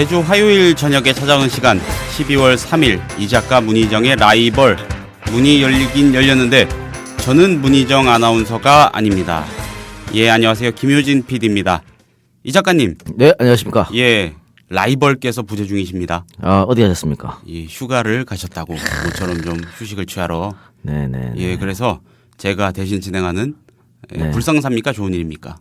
매주 화요일 저녁에 찾아오는 시간 12월 3일 이 작가 문희정의 라이벌. 문이 열리긴 열렸는데 저는 문희정 아나운서가 아닙니다. 예, 안녕하세요. 김효진 PD입니다. 이 작가님. 네, 안녕하십니까. 예, 라이벌께서 부재 중이십니다. 어디 가셨습니까? 예, 휴가를 가셨다고 모처럼 좀 휴식을 취하러. 네네. 예, 그래서 제가 대신 진행하는 네. 불쌍사입니까? 좋은 일입니까?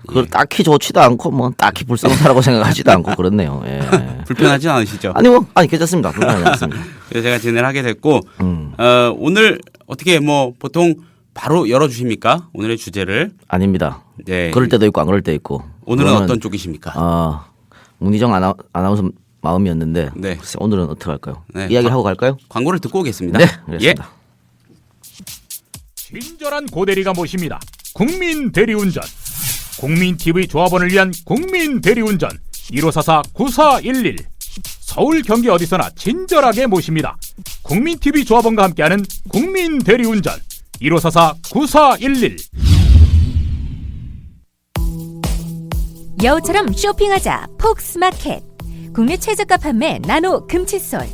그걸 딱히 좋지도 않고 딱히 불쌍사라고 생각하지도 않고 그렇네요. 예. 불편하진 않으시죠? 아니 괜찮습니다. 불편하지 않습니다. 그래서 제가 진행을 하게 됐고 오늘 어떻게 보통 바로 열어주십니까? 오늘의 주제를. 아닙니다. 네. 그럴 때도 있고 안 그럴 때 있고. 오늘은 어떤 쪽이십니까? 문희정 아나운서 마음이었는데 네. 글쎄, 오늘은 어떻게 할까요? 네. 이야기를 하고 갈까요? 광고를 듣고 오겠습니다. 네, 그렇습니다. 친절한 고대리가 모십니다. 국민 대리운전. 국민TV 조합원을 위한 국민 대리운전 1544-9411. 서울 경기 어디서나 친절하게 모십니다. 국민TV 조합원과 함께하는 국민 대리운전 1544-9411. 여우처럼 쇼핑하자 폭스마켓. 국내 최저가 판매 나노 금칫솔.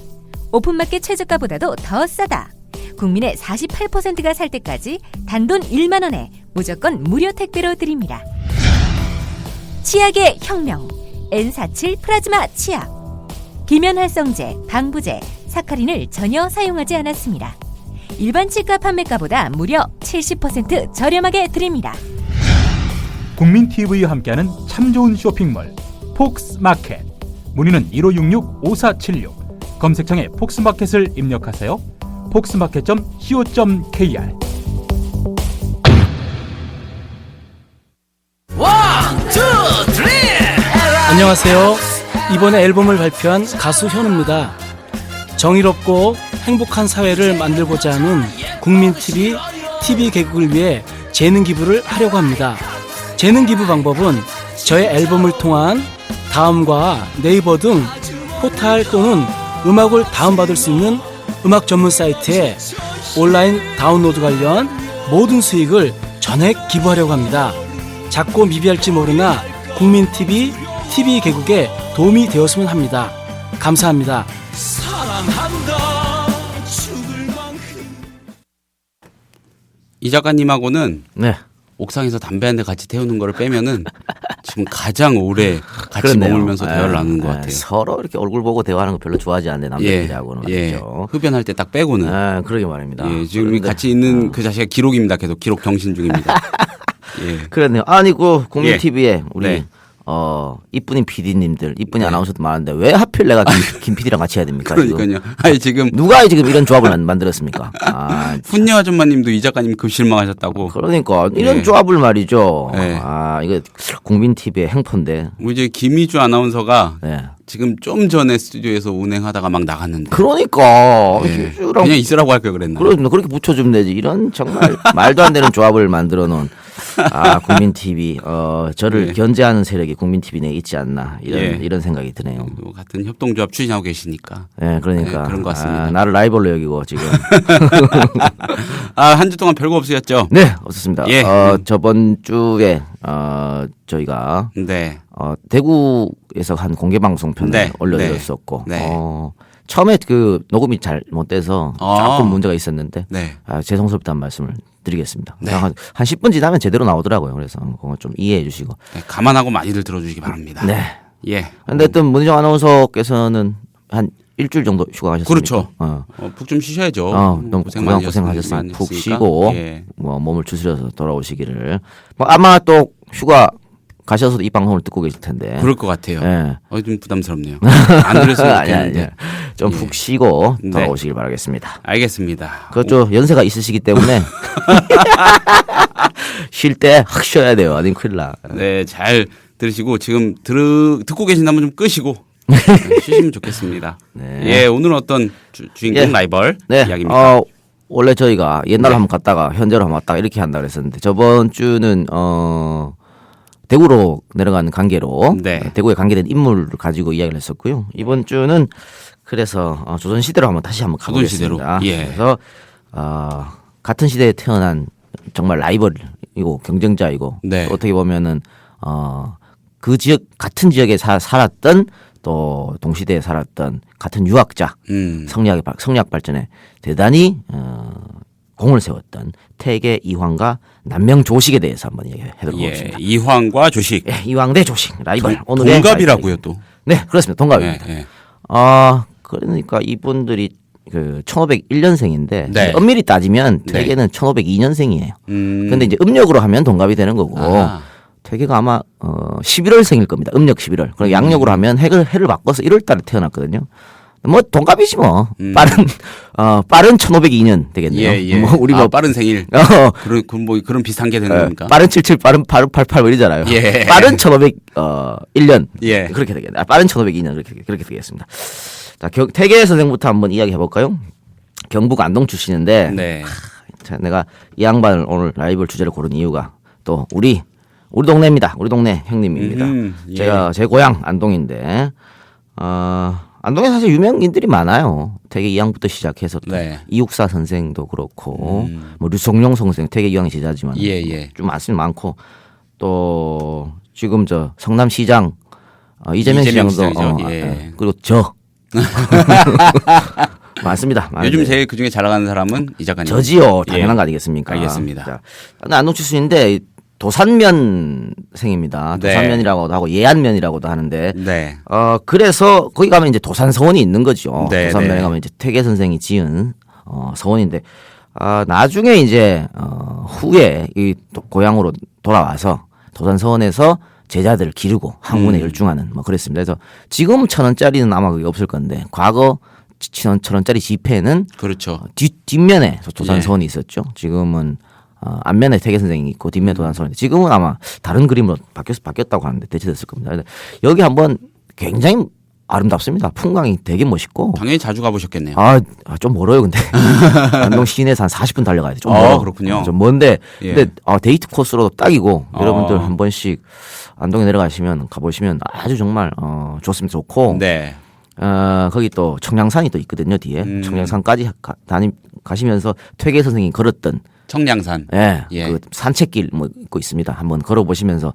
오픈마켓 최저가보다도 더 싸다. 국민의 48%가 살 때까지 단돈 1만 원에 무조건 무료 택배로 드립니다. 치약의 혁명 N47 플라즈마 치약. 기면활성제, 방부제, 사카린을 전혀 사용하지 않았습니다. 일반 치과 판매가보다 무려 70% 저렴하게 드립니다. 국민TV와 함께하는 참 좋은 쇼핑몰 폭스마켓. 문의는 1566-5476. 검색창에 폭스마켓을 입력하세요. 폭스마켓.co.kr. 안녕하세요. 이번에 앨범을 발표한 가수 현우입니다. 정의롭고 행복한 사회를 만들고자 하는 국민TV TV 개국을 위해 재능 기부를 하려고 합니다. 재능 기부 방법은 저의 앨범을 통한 다음과 네이버 등 포탈 또는 음악을 다운받을 수 있는 음악 전문 사이트에 온라인 다운로드 관련 모든 수익을 전액 기부하려고 합니다. 작고 미비할지 모르나 국민TV TV 개국에 도움이 되었으면 합니다. 감사합니다. 이 작가님하고는 네. 옥상에서 담배 한 대 같이 태우는 거를 빼면은 지금 가장 오래 같이 그렇네요. 머물면서 대화를 나누는 것 같아요. 서로 이렇게 얼굴 보고 대화하는 거 별로 좋아하지 않는데 남자들하고는 말이죠. 흡연할 때 딱 빼고는. 그러게 말입니다. 예, 지금 그런데, 같이 있는 그 자체가 기록입니다. 계속 기록 정신 중입니다. 예. 그렇네요. 아니 국민 TV에 우리 네. 이쁜이 PD님들, 이쁜이 아나운서도 많은데 왜 하필 내가 김 PD랑 같이 해야 됩니까? 그러니까요. 아니 지금 누가 지금 이런 조합을 만들었습니까? 훈녀 아줌마님도 이 작가님 급 실망하셨다고. 그러니까 이런 조합을 말이죠. 네. 이거 국민 TV의 행포인데. 우리 이제 김희주 아나운서가 네. 지금 좀 전에 스튜디오에서 운행하다가 막 나갔는데. 그러니까 네. 희주랑 그냥 있으라고 할 걸 그랬나? 그렇게 붙여주면 되지. 이런 정말 말도 안 되는 조합을 만들어 놓은 국민 TV. 저를 네. 견제하는 세력이 국민 TV 내에 있지 않나 예. 이런 생각이 드네요. 또 같은 협동조합 추진하고 계시니까. 네, 그러니까 네, 그런 것 같습니다. 나를 라이벌로 여기고 지금. 한 주 동안 별거 없으셨죠? 네, 없었습니다. 예. 저번 주에 저희가 네. 대구에서 한 공개 방송 편을 네. 올려드렸었고 네. 처음에 그 녹음이 잘 못 돼서 조금 문제가 있었는데 네. 죄송스럽다는 말씀을 드리겠습니다. 네. 한 10분 지나면 제대로 나오더라고요. 그래서 그거 좀 이해해 주시고. 네, 감안하고 많이들 들어주시기 바랍니다. 네. 예. 근데 또 문희정 아나운서께서는 한 일주일 정도 휴가 가셨습니까? 그렇죠. 어. 푹 좀 쉬셔야죠. 너무 고생하셨으니 푹 쉬고 예. 몸을 추스려서 돌아오시기를. 아마 또 휴가 가셔서도 이 방송을 듣고 계실 텐데. 그럴 것 같아요. 예. 좀 부담스럽네요. 안 들었으면 좋겠는데. 좀 푹 쉬고 네. 돌아오시길 바라겠습니다. 알겠습니다. 그것도 연세가 있으시기 때문에 쉴 때 확 쉬어야 돼요. 아니면 큰일 나. 네, 잘 들으시고 지금 듣고 계신다면 좀 끄시고 쉬시면 좋겠습니다. 네. 예, 오늘은 어떤 주인공 예. 라이벌 네. 이야기입니다. 원래 저희가 옛날로 네. 한번 갔다가 현재로 한번 왔다가 이렇게 한다 그랬었는데 저번 주는 대구로 내려가는 관계로 네. 대구에 관계된 인물을 가지고 이야기를 했었고요. 이번 주는 그래서 조선시대로 다시 한번 조선시대로. 가보겠습니다. 예. 그래서 같은 시대에 태어난 정말 라이벌이고 경쟁자이고 네. 또 어떻게 보면은 그 지역 같은 지역에 살았던 또 동시대에 살았던 같은 유학자 성리학 발전에 대단히 공을 세웠던 태계 이황과 남명 조식에 대해서 한번 얘기해보도록 하겠습니다. 이황과 조식. 예, 이황 대 조식 라이벌. 오늘의 동갑이라고요 또. 네, 그렇습니다. 동갑입니다. 예. 그러니까 이분들이 그 1501년생인데 네. 엄밀히 따지면 네. 태계는 1502년생이에요. 근데 이제 음력으로 하면 동갑이 되는 거고 태계가 아마 11월생일 겁니다. 음력 11월. 그리고 양력으로 하면 해를 바꿔서 1월 달에 태어났거든요. 뭐 동갑이지 뭐. 빠른 1502년 되겠네요. 예. 뭐 우리 뭐 빠른 생일. 그런 비슷한 게 되는 겁니까? 빠른 77, 빠른 88 뭐 이러잖아요. 예. 빠른 1501년. 예. 그렇게 되겠네. 빠른 1502년 그렇게 되겠습니다. 자, 태계 선생부터 한번 이야기해 볼까요? 경북 안동 출신인데 네. 자, 내가 이 양반을 오늘 라이벌 주제를 고른 이유가 또 우리 동네입니다. 우리 동네 형님입니다. 예. 제 고향 안동인데 안동에 사실 유명인들이 많아요. 태계 이황부터 시작해서 또 네. 이육사 선생도 그렇고 뭐 류성룡 선생 태계 이황의 제자지만 예. 좀 많고 또 지금 저 성남시장 이재명 시장도 시장이죠. 예. 그리고 저 많습니다. 요즘 제일 그중에 잘 나가는 사람은 이 작가님. 저지요. 당연한 거 아니겠습니까? 알겠습니다. 자, 안동 출신인데 도산면생입니다. 네. 도산면이라고도 하고 예안면이라고도 하는데 네. 그래서 거기 가면 이제 도산서원이 있는 거죠. 네, 도산면에 네. 가면 이제 태계 선생이 지은 서원인데 나중에 이제 후에 이 고향으로 돌아와서 도산서원에서 제자들을 기르고 학문에 열중하는 뭐 그랬습니다. 그래서 지금 1,000원짜리는 아마 그게 없을 건데 과거 1,000원짜리 지폐는 그렇죠. 뒷면에 도산서원이 있었죠. 지금은 앞면에 태계 선생이 있고 뒷면에 도산서원인데 지금은 아마 다른 그림으로 바뀌었다고 하는데 대체됐을 겁니다. 여기 한번 굉장히 아름답습니다. 풍광이 되게 멋있고. 당연히 자주 가보셨겠네요. 좀 멀어요, 근데. 안동 시내에서 한 40분 달려가야 돼. 좀 멀어. 그렇군요. 좀 먼데. 예. 근데 데이트 코스로도 딱이고 여러분들 한 번씩 안동에 내려가시면 가보시면 아주 정말 좋습니다. 좋고. 네. 거기 또 청량산이 또 있거든요, 뒤에. 청량산까지 가시면서 퇴계 선생이 걸었던 청량산. 예, 예. 그 산책길 뭐 있고 있습니다. 한번 걸어보시면서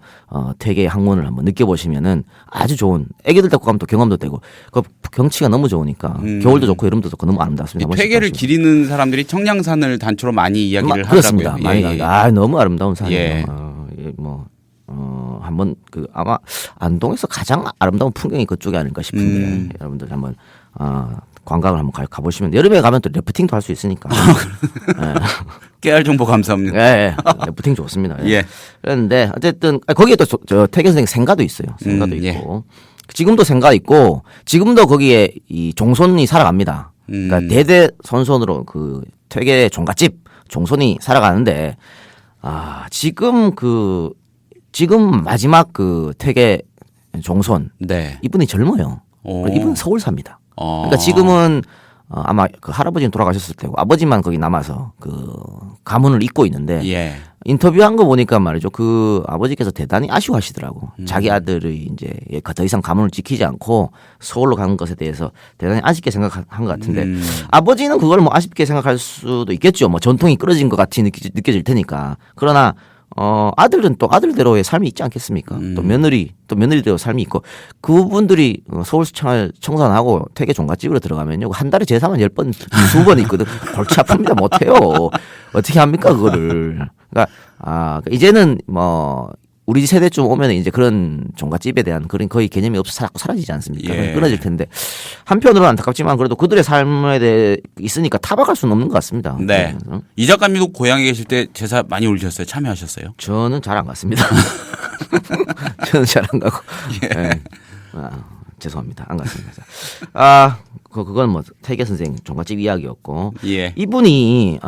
태계의 학문을 한번 느껴보시면은 아주 좋은. 애기들 데리고 가면 또 경험도 되고 그 경치가 너무 좋으니까 겨울도 좋고 여름도 좋고 너무 아름답습니다. 이 퇴계를 기리는 사람들이 청량산을 단초로 많이 이야기를 그렇습니다. 하더라고요. 많이 갑니다. 너무 아름다운 산이에요. 예. 한번 아마 안동에서 가장 아름다운 풍경이 그쪽이 아닐까 싶은데 여러분들 한번 관광을 한번 가보시면 여름에 가면 또 래프팅도 할 수 있으니까. 깨알 정보 감사합니다. 예. 래프팅 좋습니다. 예. 그런데 어쨌든 거기에 또 저 태계 선생 생가도 있어요. 생가도 예. 있고 지금도 생가 있고 지금도 거기에 이 종손이 살아갑니다. 그러니까 대대 손손으로 그 퇴계 종갓집 종손이 살아가는데 지금 마지막 그 퇴계 종손 네. 이분이 젊어요. 오. 이분은 서울 삽니다. 그러니까 지금은 아마 그 할아버지는 돌아가셨을 테고 아버지만 거기 남아서 그 가문을 잇고 있는데 예. 인터뷰한 거 보니까 말이죠. 그 아버지께서 대단히 아쉬워하시더라고. 자기 아들이 이제 더 이상 가문을 지키지 않고 서울로 가는 것에 대해서 대단히 아쉽게 생각한 것 같은데 아버지는 그걸 뭐 아쉽게 생각할 수도 있겠죠. 뭐 전통이 끊어진 것 같이 느껴질 테니까. 그러나 아들은 또 아들대로의 삶이 있지 않겠습니까? 또 며느리대로 삶이 있고 그분들이 서울시청을 청산하고 퇴계 종갓집으로 들어가면요 한 달에 제사만 10번, 20번 있거든. 골치 아픕니다. 못해요. 어떻게 합니까 그거를? 그러니까 이제는 뭐 우리 세대쯤 오면 이제 그런 종갓집에 대한 그런 거의 개념이 없어 사라지지 않습니까? 예. 끊어질 텐데 한편으로는 안타깝지만 그래도 그들의 삶에 대해 있으니까 타박할 수는 없는 것 같습니다. 네. 이 작가님도 고향에 계실 때 제사 많이 올리셨어요? 참여하셨어요? 저는 잘 안 갔습니다. 저는 잘 안 가고. 예. 죄송합니다. 안 갔습니다. 그건 뭐 태계 선생 종갓집 이야기였고. 예. 이분이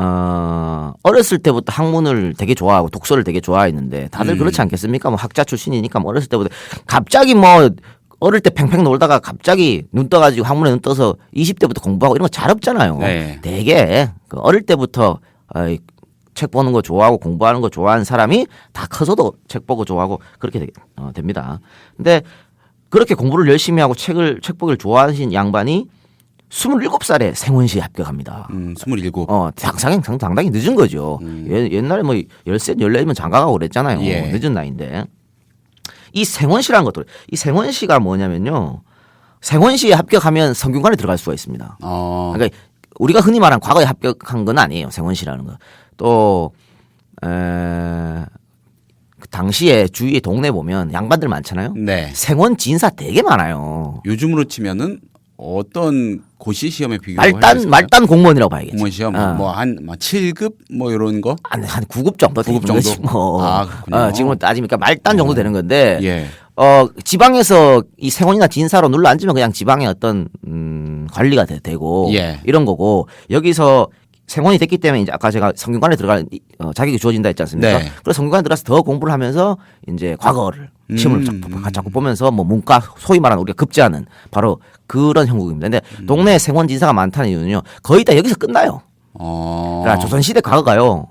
어렸을 때부터 학문을 되게 좋아하고 독서를 되게 좋아했는데 다들 그렇지 않겠습니까? 뭐 학자 출신이니까 뭐 어렸을 때부터 갑자기 뭐 어릴 때 팽팽 놀다가 갑자기 눈 떠가지고 학문에 눈 떠서 20대부터 공부하고 이런 거 잘 없잖아요. 네. 되게 그 어릴 때부터 책 보는 거 좋아하고 공부하는 거 좋아하는 사람이 다 커서도 책 보고 좋아하고 그렇게 됩니다. 근데 그렇게 공부를 열심히 하고 책 보기를 좋아하신 양반이 27살에 생원시에 합격합니다. 27. 상당히 늦은 거죠. 옛날에 뭐 13, 14이면 장가가고 그랬잖아요. 예. 늦은 나이인데. 이 생원시라는 것도 이 생원시가 뭐냐면요. 생원시에 합격하면 성균관에 들어갈 수가 있습니다. 그러니까 우리가 흔히 말하는 과거에 합격한 건 아니에요. 생원시라는 거. 또 그 당시에 주위에 동네 보면 양반들 많잖아요. 네. 생원 진사 되게 많아요. 요즘으로 치면은 어떤 고시 시험에 비교할 수 있을까요? 말단 공무원이라고 봐야겠죠. 공무원 시험 뭐한 7급 뭐 이런 거? 한 9급 정도 9급 되는 정도? 거지 뭐. 그렇군요. 지금은 따지니까 말단 정도 되는 건데 예. 지방에서 이 생원이나 진사로 눌러 앉으면 그냥 지방의 어떤 관리가 되고 예. 이런 거고 여기서 생원이 됐기 때문에 이제 아까 제가 성균관에 들어갈 자격이 주어진다 했지 않습니까? 네. 그래서 성균관에 들어가서 더 공부를 하면서 이제 과거를 시험을 자꾸 보면서 뭐 문과 소위 말하는 우리가 급제하는 바로 그런 형국입니다. 근데 동네에 생원 진사가 많다는 이유는요. 거의 다 여기서 끝나요. 그러니까 조선시대 과거가요.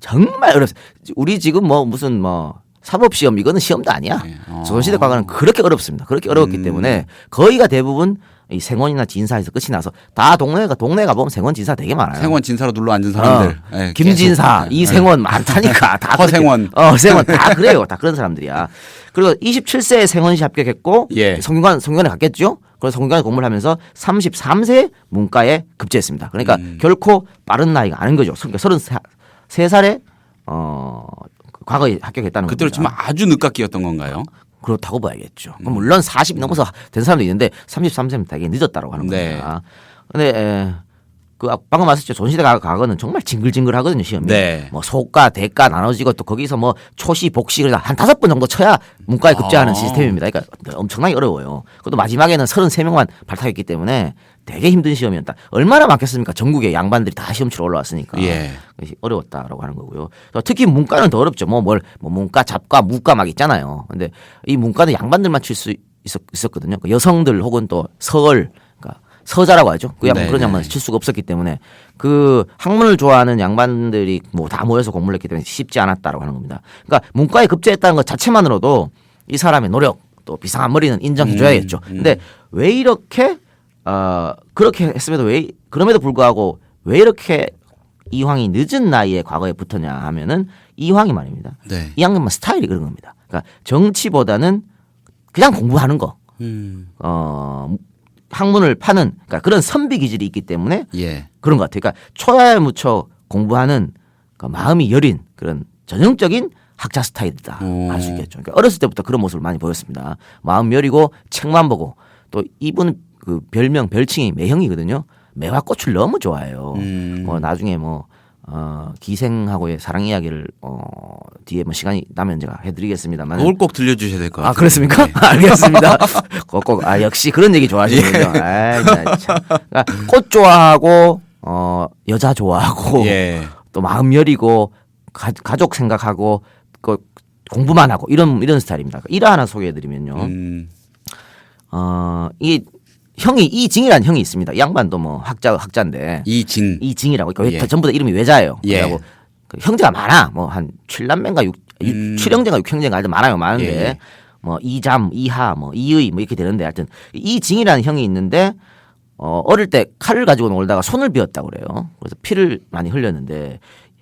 정말 어렵습니다. 우리 지금 뭐 무슨 뭐 사법시험 이거는 시험도 아니야. 네. 조선시대 과거는 그렇게 어렵습니다. 그렇게 어렵기 때문에 거의가 대부분 이 생원이나 진사에서 끝이 나서 다 동네 가보면 생원 진사 되게 많아요. 생원 진사로 눌러 앉은 사람들. 예, 김진사, 계속. 이생원 많다니까. 다 허생원. 생원 다 그래요. 다 그런 사람들이야. 그리고 27세에 생원시 합격했고 예. 성균관에 갔겠죠. 그래서 성균관에 공부를 하면서 33세 문과에 급제했습니다. 그러니까 결코 빠른 나이가 아닌 거죠. 그러니까 33살에 과거에 합격했다는 그때로 겁니다. 치면 아주 늦깎이였던 건가요? 그렇다고 봐야겠죠. 물론 40이 넘어서 된 사람도 있는데 33세면 되게 늦었다고 하는 네. 겁니다. 근데 그 방금 말씀하셨죠. 조선시대 과거는 정말 징글징글하거든요. 시험이. 네. 뭐 소과 대과 나눠지고 또 거기서 뭐 초시 복시 그러다 한 5번 정도 쳐야 문과에 급제하는 시스템입니다. 그러니까 엄청나게 어려워요. 그것도 마지막에는 33명만 발탁했기 때문에 되게 힘든 시험이었다. 얼마나 많겠습니까? 전국에 양반들이 다 시험 치러 올라왔으니까. 예. 어려웠다라고 하는 거고요. 특히 문과는 더 어렵죠. 뭐 문과, 잡과, 무과 막 있잖아요. 근데 이 문과는 양반들만 칠 수 있었거든요. 여성들 혹은 또 서을, 그러니까 서자라고 하죠. 그 양반 네, 그런 양반 칠 수가 없었기 때문에 그 학문을 좋아하는 양반들이 뭐 다 모여서 공부를 했기 때문에 쉽지 않았다라고 하는 겁니다. 그러니까 문과에 급제했다는 것 자체만으로도 이 사람의 노력 또 비상한 머리는 인정해줘야겠죠. 근데 왜 이렇게 그렇게 했음에도 그럼에도 불구하고 왜 이렇게 이황이 늦은 나이에 과거에 붙었냐 하면은 이황이 말입니다. 네. 이황은 스타일이 그런 겁니다. 그러니까 정치보다는 그냥 공부하는 거. 학문을 파는 그러니까 그런 선비 기질이 있기 때문에 예. 그런 것 같아요. 그러니까 초야에 묻혀 공부하는 그러니까 마음이 여린 그런 전형적인 학자 스타일이다 할 수 있겠죠. 그러니까 어렸을 때부터 그런 모습을 많이 보였습니다. 마음 여리고 책만 보고 또 이분 그 별칭이 매형이거든요. 매화 꽃을 너무 좋아해요. 뭐 나중에 뭐 기생하고의 사랑 이야기를 뒤에 뭐 시간이 나면 제가 해드리겠습니다만. 그걸 꼭 들려주셔야 될 것 같아요. 그렇습니까? 네. 알겠습니다. 꼭 역시 그런 얘기 좋아하시는군요. 그러니까 꽃 좋아하고 여자 좋아하고 예. 또 마음 여리고 가족 생각하고 공부만 하고 이런 스타일입니다. 일화 하나 소개해드리면요. 이 형이 이징이라는 형이 있습니다. 이 양반도 뭐 학자인데 이징이라고 그러니까 예. 전부 다 이름이 외자예요. 예. 그리고 그 형제가 많아. 뭐 한 7남매인가 7형제가 6형제가 하여튼 많은데 예. 뭐 이잠, 이하, 뭐 이의 뭐 이렇게 되는데 하여튼 이징이라는 형이 있는데 어릴 때 칼을 가지고 놀다가 손을 베었다고 그래요. 그래서 피를 많이 흘렸는데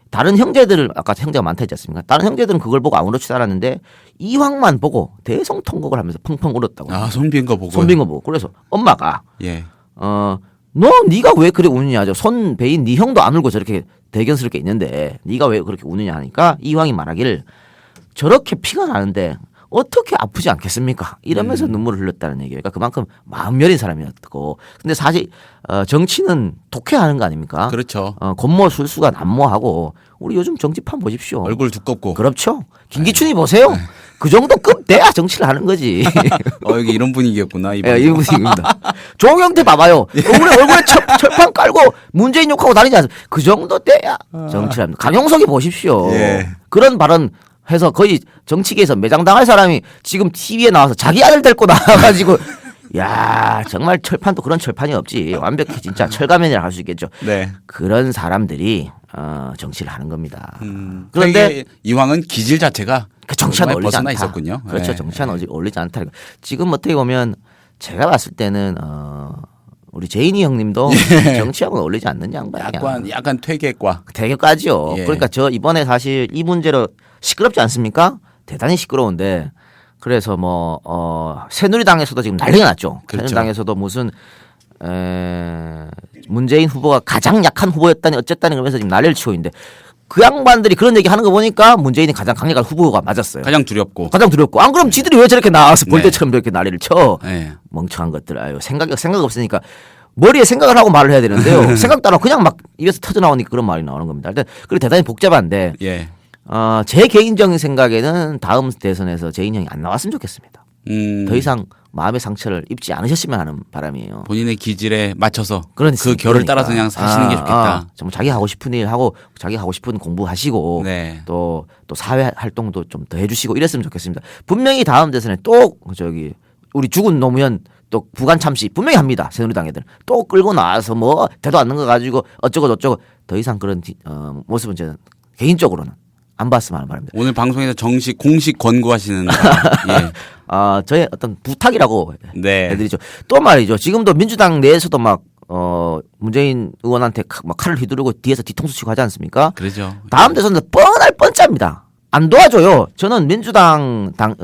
다른 형제들을 아까 형제가 많다 했지 않습니까? 다른 형제들은 그걸 보고 아무렇지도 않았는데 이황만 보고 대성통곡을 하면서 펑펑 울었다고. 손빈 거 보고. 손빈 거 보고. 그래서 엄마가 예. 네가 왜 그래 우느냐. 손 베인 네 형도 안 울고 저렇게 대견스럽게 있는데 네가 왜 그렇게 우느냐 하니까 이황이 말하기를 저렇게 피가 나는데 어떻게 아프지 않겠습니까? 이러면서 눈물을 흘렸다는 얘기예요. 그러니까 그만큼 마음 여린 사람이었고. 근데 사실 정치는 독해하는 거 아닙니까? 그렇죠. 권모술수가 난모하고 우리 요즘 정치판 보십시오. 얼굴 두껍고. 그렇죠. 김기춘이 보세요. 그 정도 급 돼야 정치를 하는 거지. 여기 이런 분위기였구나. 예, 이 분위기입니다. 조경태 봐봐요. 얼굴에 철판 깔고 문재인 욕하고 다니지 않습니까? 그 정도 돼야 정치를 합니다. 강용석이 보십시오. 예. 그런 발언 해서 거의 정치계에서 매장당할 사람이 지금 TV에 나와서 자기 아들 데리고 나와가지고 야 정말 철판도 그런 철판이 없지. 완벽히 진짜 철가면이라 할 수 있겠죠. 네. 그런 사람들이 정치를 하는 겁니다. 그런데 이황은 기질 자체가 그 정치와는 어울리지 벗어나 않다. 있었군요. 그렇죠. 네. 정치와는 어울리지 않다. 지금 어떻게 보면 제가 봤을 때는 우리 제인이 형님도 정치하고는 어울리지 않는 양반이야. 약간 퇴계과. 대격까지요. 예. 그러니까 저 이번에 사실 이 문제로 시끄럽지 않습니까? 대단히 시끄러운데 그래서 새누리당에서도 지금 난리가 났죠. 그렇죠. 새누리당에서도 무슨 문재인 후보가 가장 약한 후보였다니 어쨌다니 그러면서 지금 난리를 치고 있는데 그 양반들이 그런 얘기 하는 거 보니까 문재인이 가장 강력한 후보가 맞았어요. 가장 두렵고. 가장 두렵고. 안 그럼 지들이 왜 저렇게 나와서 네. 볼때처럼 저렇게 난리를 쳐. 네. 멍청한 것들. 아유 생각 없으니까 머리에 생각을 하고 말을 해야 되는데요. 생각도 안 하고 그냥 막 입에서 터져 나오니까 그런 말이 나오는 겁니다. 일단 그리고 대단히 복잡한데 예. 제 개인적인 생각에는 다음 대선에서 재인형이 안 나왔으면 좋겠습니다. 더 이상 마음의 상처를 입지 않으셨으면 하는 바람이에요. 본인의 기질에 맞춰서 그러니까. 그 결을 따라서 그냥 사시는 게 좋겠다. 정말 자기 하고 싶은 일 하고 자기 하고 싶은 공부하시고 네. 또 사회 활동도 좀 더 해주시고 이랬으면 좋겠습니다. 분명히 다음 대선에 또 우리 죽은 노무현 또 부관 참시 분명히 합니다. 새누리당 애들 또 끌고 나와서 대도 않는 거 가지고 어쩌고 저쩌고 더 이상 그런 모습은 저는 개인적으로는 안 봤으면 하는 바랍니다. 오늘 방송에서 공식 권고하시는 예. 저의 어떤 부탁이라고 네. 해드리죠. 또 말이죠. 지금도 민주당 내에서도 문재인 의원한테 막 칼을 휘두르고 뒤에서 뒤통수 치고 하지 않습니까? 그러죠. 다음 대선은 뻔할 뻔짜입니다. 안 도와줘요. 저는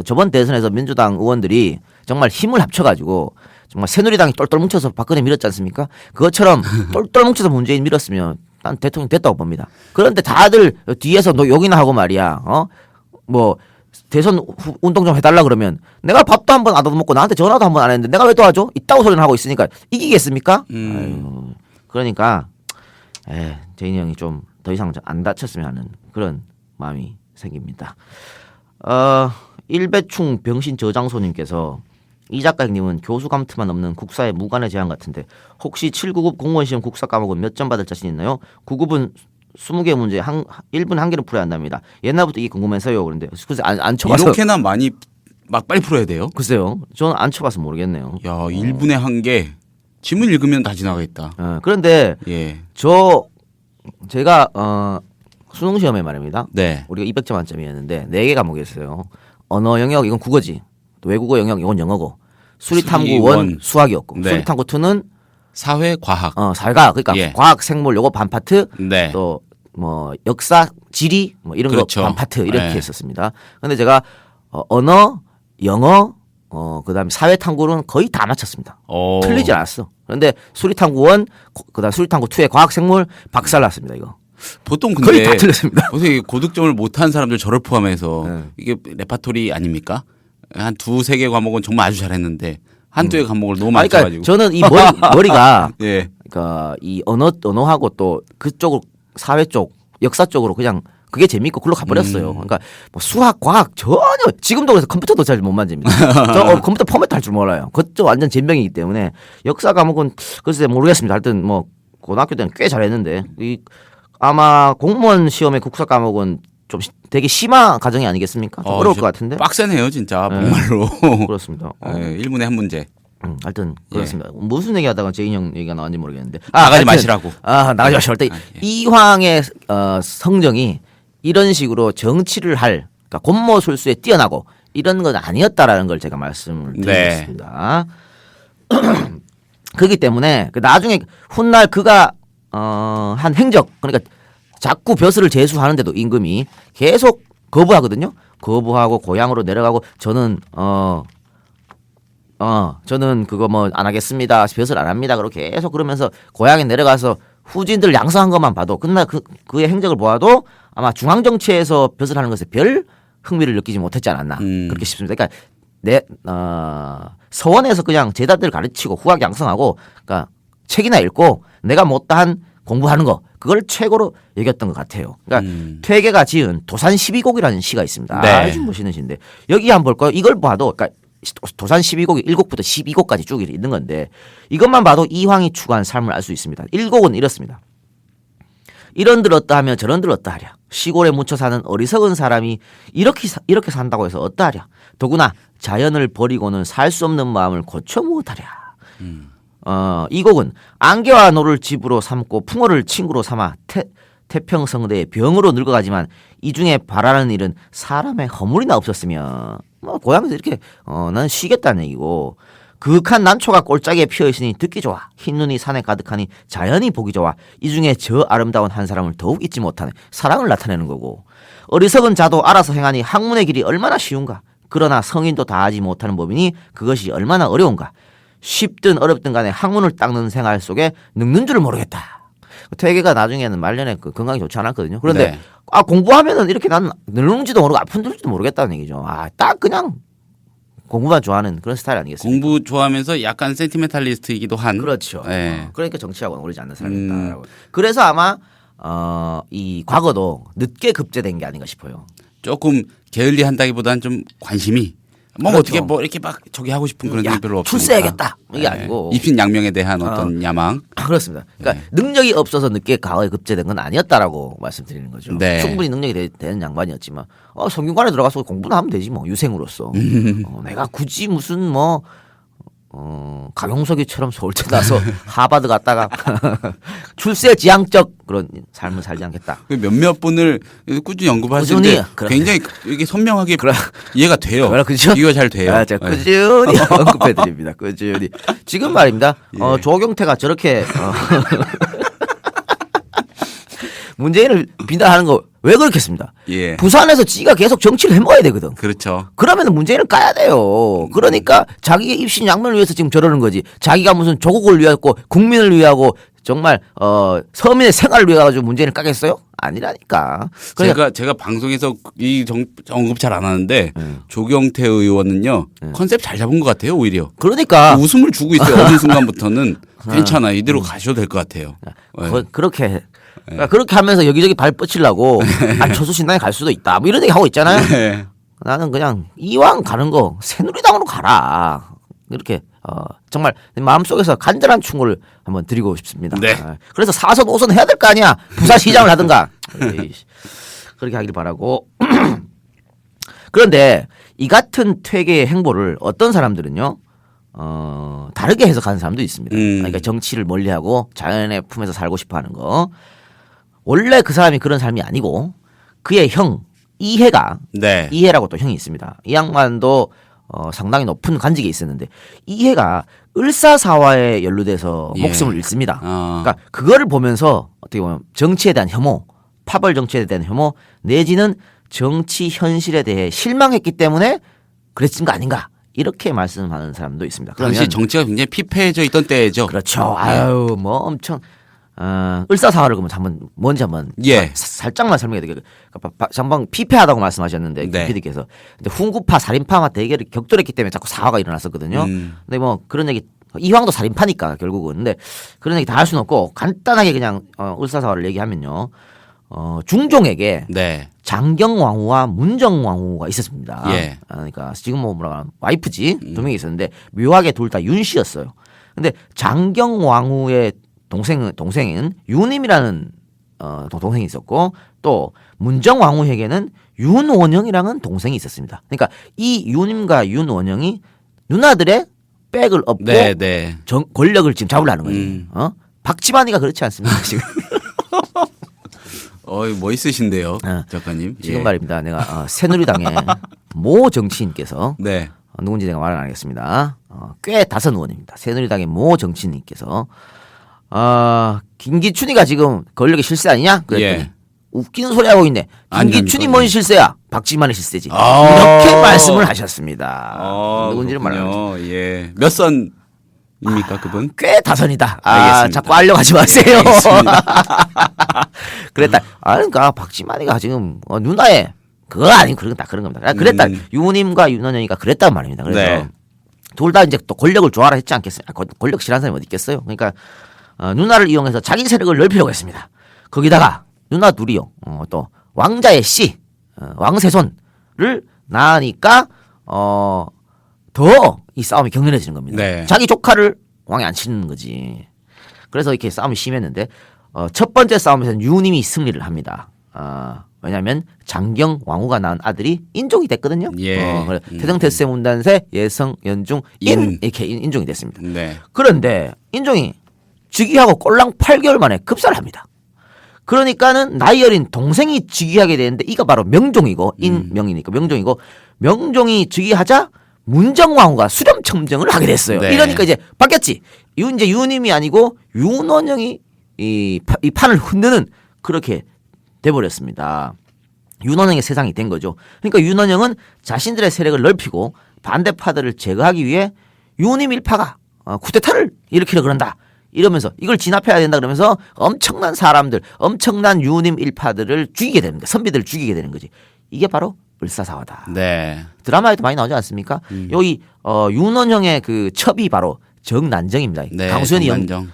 저번 대선에서 민주당 의원들이 정말 힘을 합쳐가지고 정말 새누리당이 똘똘 뭉쳐서 박근혜 밀었지 않습니까? 그것처럼 똘똘 뭉쳐서 문재인 밀었으면 난 대통령 됐다고 봅니다. 그런데 다들 뒤에서 너 욕이나 하고 말이야. 대선 운동 좀 해달라 그러면 내가 밥도 한 번 안 얻어먹고 나한테 전화도 한 번 안 했는데 내가 왜 도와줘? 이따고 소리는 하고 있으니까 이기겠습니까? 아유, 그러니까 재인이 형이 좀 더 이상 안 다쳤으면 하는 그런 마음이 생깁니다. 일배충 병신 저장소님께서 이 작가 형님은 교수 감투만 없는 국사의 무관의 제안 같은데 혹시 7구급 공무원 시험 국사 과목은 몇 점 받을 자신 있나요? 9급은 20개 문제 1분 한 개로 풀어야 한답니다. 옛날부터 이게 궁금해서요. 그런데 글쎄 안 쳐봐서 이렇게나 많이 막 빨리 풀어야 돼요? 글쎄요. 저는 안 쳐봐서 모르겠네요. 야, 1분에 한 개. 지문 읽으면 다 지나가겠다. 그런데 예. 제가 수능 시험에 말입니다. 네. 우리가 200점 만점이었는데 4개 과목이었어요. 언어 영역 이건 국어지. 또 외국어 영역 이건 영어고. 수리탐구 1 수학이었고. 네. 수리탐구 2는 사회 과학. 사회과학 그러니까 예. 과학 생물 요거 반 파트. 네. 또 역사 지리 이런 그렇죠. 거 반 파트 이렇게 네. 했었습니다. 근데 제가 언어 영어 그다음에 사회 탐구는 거의 다 맞췄습니다. 틀리지 않았어. 그런데 수리탐구 1 그다음 수리탐구 2의 과학 생물 박살 났습니다. 이거. 보통 근데 거의 다 틀렸습니다. 보통 고득점을 못한 사람들 저를 포함해서 네. 이게 레파토리 아닙니까? 한 2-3개 과목은 정말 아주 잘했는데 한두의 과목을 너무 많이 그러니까 쳐가지고. 저는 이 머리가 예. 그러니까 이 언어하고 또 그쪽 사회 쪽 역사 쪽으로 그냥 그게 재밌고 글로 가버렸어요. 그러니까 수학, 과학 전혀 지금도 그래서 컴퓨터도 잘 못 만집니다. 저 컴퓨터 포맷 할 줄 몰라요. 그쪽 완전 젬병이기 때문에 역사 과목은 글쎄 모르겠습니다. 하여튼 고등학교 때는 꽤 잘했는데 아마 공무원 시험의 국사 과목은 좀 되게 심화 과정이 아니겠습니까? 좀 어려울 것 같은데. 빡세네요, 진짜. 네. 정말로. 그렇습니다. 1분에 한 문제. 하여튼 그렇습니다. 무슨 얘기하다가 제인 형 얘기가 나왔는지 모르겠는데 나가지 하여튼, 마시라고. 나가지 마시라고. 할 때 이황의 성정이 이런 식으로 정치를 할 그러니까 곤모술수에 뛰어나고 이런 건 아니었다라는 걸 제가 말씀을 드리겠습니다. 그렇기 때문에 나중에 훗날 그가 한 행적 그러니까 자꾸 벼슬을 제수하는데도 임금이 계속 거부하거든요. 거부하고 고향으로 내려가고 저는 저는 그거 안 하겠습니다. 벼슬 안 합니다. 그렇게 계속 그러면서 고향에 내려가서 후진들 양성한 것만 봐도 그날 그의 행적을 보아도 아마 중앙 정치에서 벼슬하는 것에 별 흥미를 느끼지 못했지 않았나 그렇게 싶습니다. 그러니까 서원에서 그냥 제자들 가르치고 후학 양성하고 그러니까 책이나 읽고 내가 못다한 공부하는 거 그걸 최고로 여겼던 것 같아요. 그러니까 퇴계가 지은 도산 12곡이라는 시가 있습니다. 네. 아주 멋있는 시인데 여기 한번 볼까요? 이걸 봐도 그러니까 도산 12곡이 1곡부터 12곡까지 쭉 있는 건데 이것만 봐도 이황이 추구한 삶을 알 수 있습니다. 1곡은 이렇습니다. 이런들 어떠하며 저런들 어떠하랴. 시골에 묻혀 사는 어리석은 사람이 이렇게 산다고 해서 어떠하랴. 더구나 자연을 버리고는 살 수 없는 마음을 고쳐 무엇하랴. 이 곡은 안개와 노를 집으로 삼고 풍어를 친구로 삼아 태평성대의 병으로 늙어가지만 이 중에 바라는 일은 사람의 허물이나 없었으며 고향에서 이렇게 난 쉬겠다는 얘기고 그윽한 난초가 꼴짝에 피어있으니 듣기 좋아 흰눈이 산에 가득하니 자연이 보기 좋아 이 중에 저 아름다운 한 사람을 더욱 잊지 못하는 사랑을 나타내는 거고 어리석은 자도 알아서 행하니 학문의 길이 얼마나 쉬운가 그러나 성인도 다 하지 못하는 법이니 그것이 얼마나 어려운가. 쉽든 어렵든 간에 학문을 닦는 생활 속에 늙는 줄을 모르겠다. 퇴계가 나중에는 말년에 그 건강이 좋지 않았거든요. 그런데 네. 공부하면은 이렇게 난 늙는지도 모르고 아픈지도 모르겠다는 얘기죠. 딱 그냥 공부만 좋아하는 그런 스타일 아니겠습니까? 공부 좋아하면서 약간 센티멘탈리스트이기도 한. 그렇죠. 네. 그러니까 정치하고는 어울리지 않는 사람이다. 그래서 아마 이 과거도 늦게 급제된 게 아닌가 싶어요. 조금 게을리한다기보다는 좀 관심이 뭐 그렇죠. 어떻게 뭐 이렇게 막 저기 하고 싶은 그런 게 별로 없으니까. 출세해야겠다 이게 아니고 입신양명에 대한 어떤 야망. 그렇습니다. 그러니까 능력이 없어서 늦게 과거에 급제된 건 아니었다라고 말씀드리는 거죠. 네. 충분히 능력이 되는 양반이었지만 성균관에 들어가서 공부나 하면 되지 뭐 유생으로서. 내가 굳이 무슨 뭐 강용석이처럼 서울대 나서 하버드 갔다가 출세 지향적 그런 삶을 살지 않겠다. 그 몇몇 분을 꾸준히 언급하시는데 꾸준히, 그럼. 굉장히 이게 선명하게 이해가 돼요. 그렇죠. 이해가 잘 돼요. 제가 네. 꾸준히 언급해드립니다. 꾸준히. 지금 말입니다. 예. 조경태가 저렇게 문재인을 비난하는 거 왜 그렇겠습니다. 예. 부산에서 지가 계속 정치를 해먹어야 되거든. 그렇죠. 그러면 문재인을 까야 돼요. 그러니까 자기의 입신 양면을 위해서 지금 저러는 거지. 자기가 무슨 조국을 위하고 국민을 위하고 정말 서민의 생활을 위해 가지고 문재인을 까겠어요? 아니라니까. 그러니까 제가 방송에서 언급 잘 안 하는데 조경태 의원은요 컨셉 잘 잡은 것 같아요 오히려. 그러니까 웃음을 주고 있어요. 어느 순간부터는 괜찮아 이대로 가셔도 될 것 같아요. 네. 그렇게 하면서 여기저기 발 뻗치려고 안철수 신당에 갈 수도 있다. 뭐 이런 얘기 하고 있잖아요. 네. 나는 그냥 이왕 가는 거 새누리당으로 가라. 이렇게 정말 마음속에서 간절한 충고를 한번 드리고 싶습니다. 네. 그래서 4선 5선 해야 될 거 아니야. 부산시장을 하든가. 그렇게 하길 바라고. 그런데 이 같은 퇴계의 행보를 어떤 사람들은요. 다르게 해석하는 사람도 있습니다. 그러니까 정치를 멀리하고 자연의 품에서 살고 싶어하는 거. 원래 그 사람이 그런 삶이 아니고 그의 형 이해가 네. 이해라고 또 형이 있습니다. 이 양반도 상당히 높은 관직에 있었는데 이해가 을사사화에 연루돼서 예. 목숨을 잃습니다. 그러니까 그거를 보면서 어떻게 보면 정치에 대한 혐오, 파벌 정치에 대한 혐오 내지는 정치 현실에 대해 실망했기 때문에 그랬던 거 아닌가 이렇게 말씀하는 사람도 있습니다. 당시 정치가 굉장히 피폐해져 있던 때죠. 그렇죠. 아유 뭐 엄청 을사사화를 그러면 한번 뭔지 한번 예. 살짝만 설명해 드릴게요. 전방 피폐하다고 말씀하셨는데 네. PD께서 근데 훈구파 살인파와 대결이 격돌했기 때문에 자꾸 사화가 일어났었거든요. 근데 뭐 그런 얘기 이황도 살인파니까 결국은 근데 그런 얘기 다 할 수는 없고 간단하게 그냥 을사사화를 얘기하면요. 중종에게 네. 장경왕후와 문정왕후가 있었습니다. 예. 그러니까 지금 뭐 뭐라 와이프지 두 명이 있었는데 묘하게 둘 다 윤씨였어요. 근데 장경왕후의 동생은 유님이라는 동생이 있었고 또 문정왕후에게는 윤원영이라는 동생이 있었습니다. 그러니까 이 유님과 윤원영이 누나들의 백을 업고 네, 네. 권력을 지금 잡으려는 거지. 박지만이가 그렇지 않습니까 지금? 멋있으신데요, 작가님. 지금 예. 말입니다. 내가 새누리당의 모 정치인께서 네. 누군지 내가 말은 안 하겠습니다. 꽤 다선 의원입니다. 새누리당의 모 정치인님께서 김기춘이가 지금 권력의 실세 아니냐? 그랬더니 예. 웃기는 소리 하고 있네. 김기춘이 뭔 실세야? 박지만의 실세지. 이렇게 말씀을 하셨습니다. 누군지를 말하죠. 예. 몇 선입니까 그분? 꽤 다선이다. 알겠습니다. 자꾸 알려가지 마세요. 알겠습니다. 그랬다. 그러니까 박지만이가 지금 누나의 그거 아닌 그런 겁니다. 그랬다. 유님과 윤원영이가 그랬단 말입니다. 그래서 네. 둘 다 이제 또 권력을 좋아라 했지 않겠습니까? 권력 싫어하는 사람이 어디 있겠어요? 그러니까 누나를 이용해서 자기 세력을 넓히려고 했습니다. 거기다가 누나 둘이요. 또 왕자의 씨, 왕세손을 낳으니까 더 이 싸움이 격렬해지는 겁니다. 네. 자기 조카를 왕에 앉히는 거지. 그래서 이렇게 싸움이 심했는데 첫 번째 싸움에서는 유님이 승리를 합니다. 왜냐하면 장경 왕후가 낳은 아들이 인종이 됐거든요. 예. 태정태세 문단세 예성 연중 이렇게 인종이 됐습니다. 네. 그런데 인종이 즉위하고 꼴랑 8개월 만에 급사를 합니다. 그러니까는 나이 어린 동생이 즉위하게 되는데 이가 바로 명종이고 인명이니까 명종이고 명종이 즉위하자 문정왕후가 수렴청정을 하게 됐어요. 네. 이러니까 이제 바뀌었지. 이제 유님이 아니고 윤원영이 이 판을 흔드는 그렇게 돼버렸습니다. 윤원영의 세상이 된 거죠. 그러니까 윤원영은 자신들의 세력을 넓히고 반대파들을 제거하기 위해 유님 일파가 쿠데타를 일으키려 그런다. 이러면서 이걸 진압해야 된다 그러면서 엄청난 사람들, 엄청난 유님 일파들을 죽이게 됩니다. 선비들을 죽이게 되는 거지. 이게 바로 을사사화다. 네. 드라마에도 많이 나오지 않습니까? 여기 윤원영의 그 첩이 바로 정난정입니다. 네. 강수현이 정난정.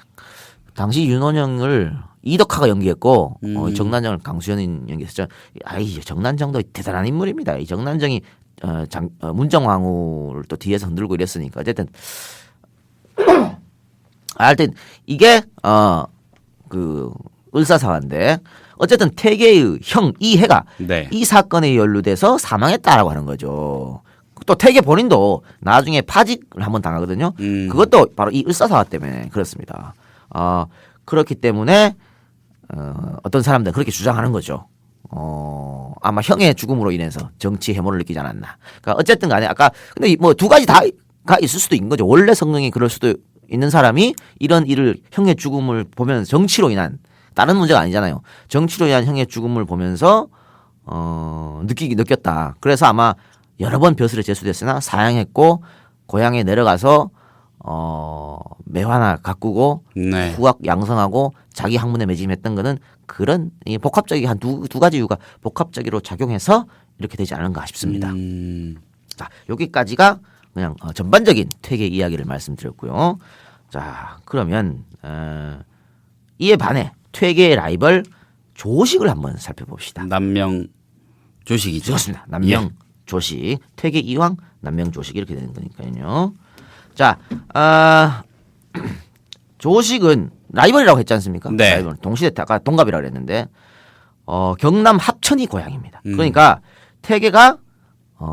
당시 윤원영을 이덕화가 연기했고 정난정을 강수현이 연기했었죠. 아이 정난정도 대단한 인물입니다. 이 정난정이 문정왕후를 또 뒤에서 흔들고 이랬으니까 어쨌든 하여튼 이게 그 을사사화인데 어쨌든 태계의 형 이해가 네. 이 사건에 연루돼서 사망했다라고 하는 거죠. 또 태계 본인도 나중에 파직을 한번 당하거든요. 그것도 바로 이 을사사화 때문에 그렇습니다. 그렇기 때문에 어떤 사람들은 그렇게 주장하는 거죠. 아마 형의 죽음으로 인해서 정치 해모를 느끼지 않았나. 그러니까 어쨌든 간에 아까 근데 뭐 두 가지 다 있을 수도 있는 거죠. 원래 성능이 그럴 수도 있는 사람이 이런 일을 형의 죽음을 보면서 정치로 인한 다른 문제가 아니잖아요. 정치로 인한 형의 죽음을 보면서 느꼈다. 그래서 아마 여러 번 벼슬에 제수됐으나 사양했고 고향에 내려가서 매화나 가꾸고 네. 후각 양성하고 자기 학문에 매진했던 거는 그런 복합적이 한 두 가지 이유가 복합적으로 작용해서 이렇게 되지 않은가 싶습니다. 자, 여기까지가 그냥 전반적인 퇴계 이야기를 말씀드렸고요. 자, 그러면 이에 반해 퇴계의 라이벌 조식을 한번 살펴봅시다. 남명 조식이죠. 그렇습니다. 남명 예. 조식, 퇴계 이황, 남명 조식 이렇게 되는 거니까요. 자, 조식은 라이벌이라고 했지 않습니까? 네. 라이벌. 동시대 아까 동갑이라고 그랬는데 경남 합천이 고향입니다. 그러니까 태계가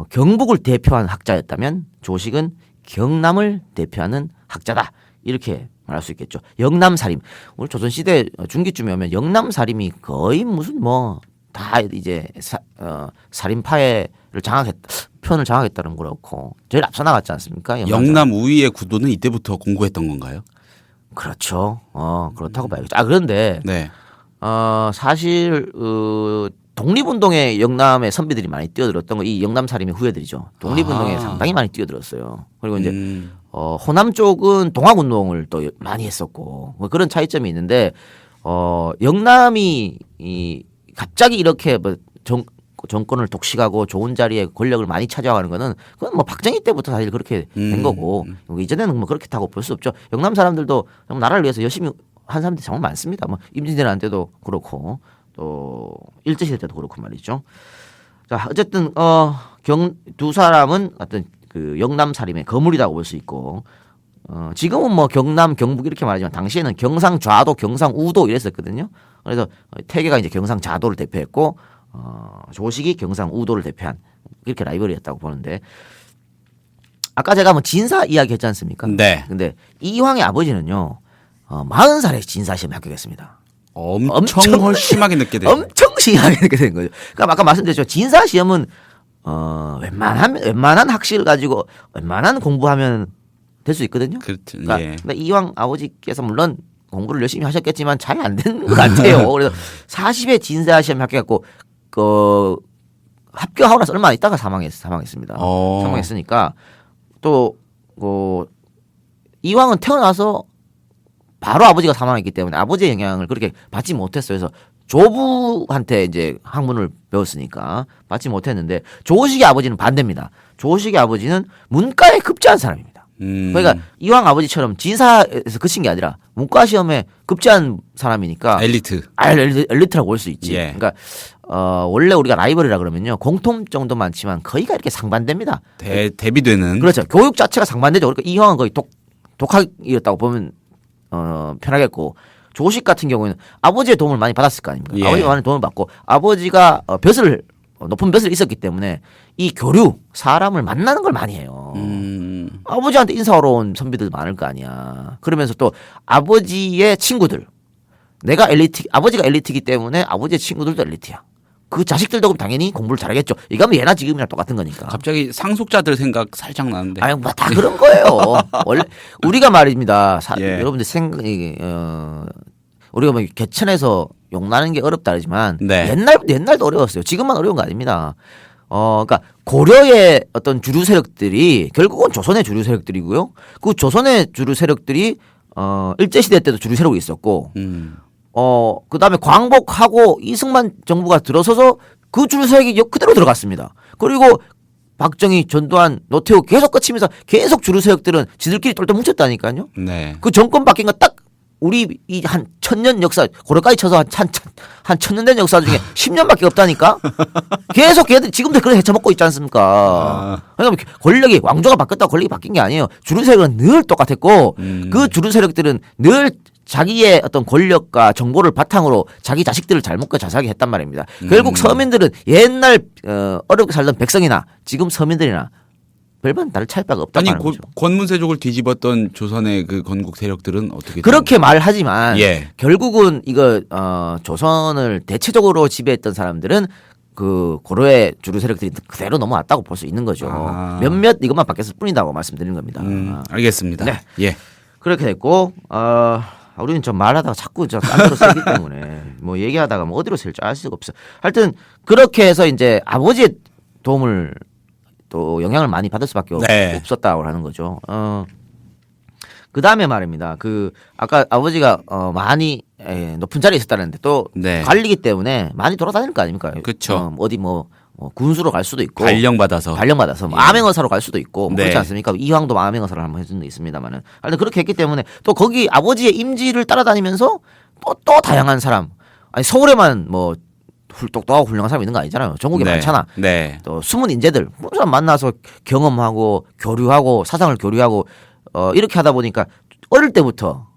경북을 대표하는 학자였다면 조식은 경남을 대표하는 학자다. 이렇게 말할 수 있겠죠. 영남살임. 우리 조선시대 중기쯤에 오면 영남살임이 거의 무슨 뭐 다 이제 살인파를 편을 장악했다는 거렇고 제일 앞서 나갔지 않습니까? 영남 우위의 구도는 이때부터 공고했던 건가요? 그렇죠. 그렇다고 봐야겠죠. 그런데 네. 사실 독립운동에 영남의 선비들이 많이 뛰어들었던 거 이 영남살림의 후예들이죠. 독립운동에 상당히 많이 뛰어들었어요. 그리고 이제 호남 쪽은 동학운동을 또 많이 했었고 뭐 그런 차이점이 있는데 영남이 갑자기 이렇게 뭐 정권을 독식하고 좋은 자리에 권력을 많이 차지하는 거는 그건 뭐 박정희 때부터 사실 그렇게 된 거고 이전에는 뭐 그렇게 볼 수 없죠. 영남 사람들도 나라를 위해서 열심히 한 사람들이 정말 많습니다. 뭐 임진왜란 때도 그렇고 또 일제시대 때도 그렇고 말이죠. 자, 어쨌든 두 사람은 어떤 그 영남살림의 거물이라고 볼 수 있고 지금은 뭐 경남, 경북 이렇게 말하지만 당시에는 경상좌도, 경상우도 이랬었거든요. 그래서 태계가 이제 경상좌도를 대표했고 조식이 경상우도를 대표한 이렇게 라이벌이었다고 보는데 아까 제가 뭐 진사 이야기 했지 않습니까? 네. 근데 이황의 아버지는요 40살에 진사 시험에 합격했습니다. 엄청 심하게 늦게 돼요. 엄청 심하게 늦게 된 거죠. 그러니까 아까 말씀드렸죠. 진사 시험은 웬만한 학식을 가지고 웬만한 공부하면 될 수 있거든요. 그렇죠. 그러니까 예. 근데 이황 아버지께서 물론 공부를 열심히 하셨겠지만 잘 안 된 것 같아요. 그래서 40에 진사 시험에 합격했고 합격하고 나서 얼마 있다가 사망했습니다. 사망했으니까 또 이황은 태어나서 바로 아버지가 사망했기 때문에 아버지의 영향을 그렇게 받지 못했어요. 그래서 조부한테 이제 학문을 배웠으니까 받지 못했는데 조식의 아버지는 반대입니다. 조식의 아버지는 문과에 급제한 사람입니다. 그러니까 이황 아버지처럼 진사에서 그친 게 아니라 문과 시험에 급제한 사람이니까 엘리트라고 볼 수 있지. 예. 그러니까 원래 우리가 라이벌이라 그러면요 공통점도 많지만 거의가 이렇게 상반됩니다. 대비되는. 그렇죠. 교육 자체가 상반되죠. 그러니까 이황은 거의 독학이었다고 보면 편하겠고 조식 같은 경우에는 아버지의 도움을 많이 받았을 거 아닙니까? 예. 아버지가 많이 도움을 받고 아버지가 높은 벼슬이 있었기 때문에 이 교류 사람을 만나는 걸 많이 해요. 아버지한테 인사하러 온 선비들 많을 거 아니야. 그러면서 또 아버지의 친구들 아버지가 엘리트이기 때문에 아버지의 친구들도 엘리트야. 그 자식들도 그럼 당연히 공부를 잘하겠죠. 이거 하면 예나 지금이나 똑같은 거니까. 갑자기 상속자들 생각 살짝 나는데. 아유, 뭐 다 그런 거예요. 원래 우리가 말입니다. 예. 여러분들 우리가 뭐 개천에서 용나는 게 어렵다 그러지만 네. 옛날도 어려웠어요. 지금만 어려운 거 아닙니다. 그러니까 고려의 어떤 주류 세력들이 결국은 조선의 주류 세력들이고요. 그 조선의 주류 세력들이 일제 시대 때도 주류 세력이 있었고, 그다음에 광복하고 이승만 정부가 들어서서 그 주류 세력이 그대로 들어갔습니다. 그리고 박정희, 전두환, 노태우 계속 거치면서 계속 주류 세력들은 지들끼리 똘똘 뭉쳤다니까요. 네. 그 정권 바뀐 거 딱 우리 이 한 1000년 역사 고려까지 쳐서 한 1000년 된 역사 중에 10년밖에 없다니까. 계속 걔들 지금도 그런 헤쳐먹고 있지 않습니까? 그러니까 권력이 왕조가 바뀌었다고 권력이 바뀐 게 아니에요. 주류 세력은 늘 똑같았고 그 주류 세력들은 늘 자기의 어떤 권력과 정보를 바탕으로 자기 자식들을 잘 먹고 잘 살게 했단 말입니다. 결국 서민들은 옛날 어렵게 살던 백성이나 지금 서민들이나 별반 다를 차이 바가 없다는 아니 거죠. 권문세족을 뒤집었던 조선의 그 건국 세력들은 어떻게 그렇게 말하지만 예. 결국은 이거 조선을 대체적으로 지배했던 사람들은 그 고려의 주류 세력들이 그대로 넘어왔다고 볼 수 있는 거죠. 몇몇 이것만 바뀌었을 뿐이다고 말씀드리는 겁니다. 알겠습니다. 네. 예. 그렇게 됐고 우리는 좀 말하다가 자꾸 딴데로 세기 때문에 뭐 얘기하다가 뭐 어디로 셀지 알 수가 없어. 하여튼 그렇게 해서 이제 아버지의 도움을 또 영향을 많이 받을 수밖에 네. 없었다고 하는 거죠. 그 다음에 말입니다. 아까 아버지가 많이 높은 자리에 있었다는데 또 네. 관리기 때문에 많이 돌아다닐 거 아닙니까? 그쵸. 어디 군수로 갈 수도 있고 발령받아서 뭐 암행어사로 갈 수도 있고 뭐 네. 그렇지 않습니까? 이황도 암행어사를 한번 해준 데 있습니다만은. 하여튼 그렇게 했기 때문에 또 거기 아버지의 임지를 따라다니면서 또 다양한 사람. 아니 서울에만 뭐 똑똑하고 훌륭한 사람이 있는 거 아니잖아요. 전국에 네. 많잖아. 네. 또 숨은 인재들 그런 사람 만나서 경험하고 교류하고 사상을 교류하고 이렇게 하다 보니까 어릴 때부터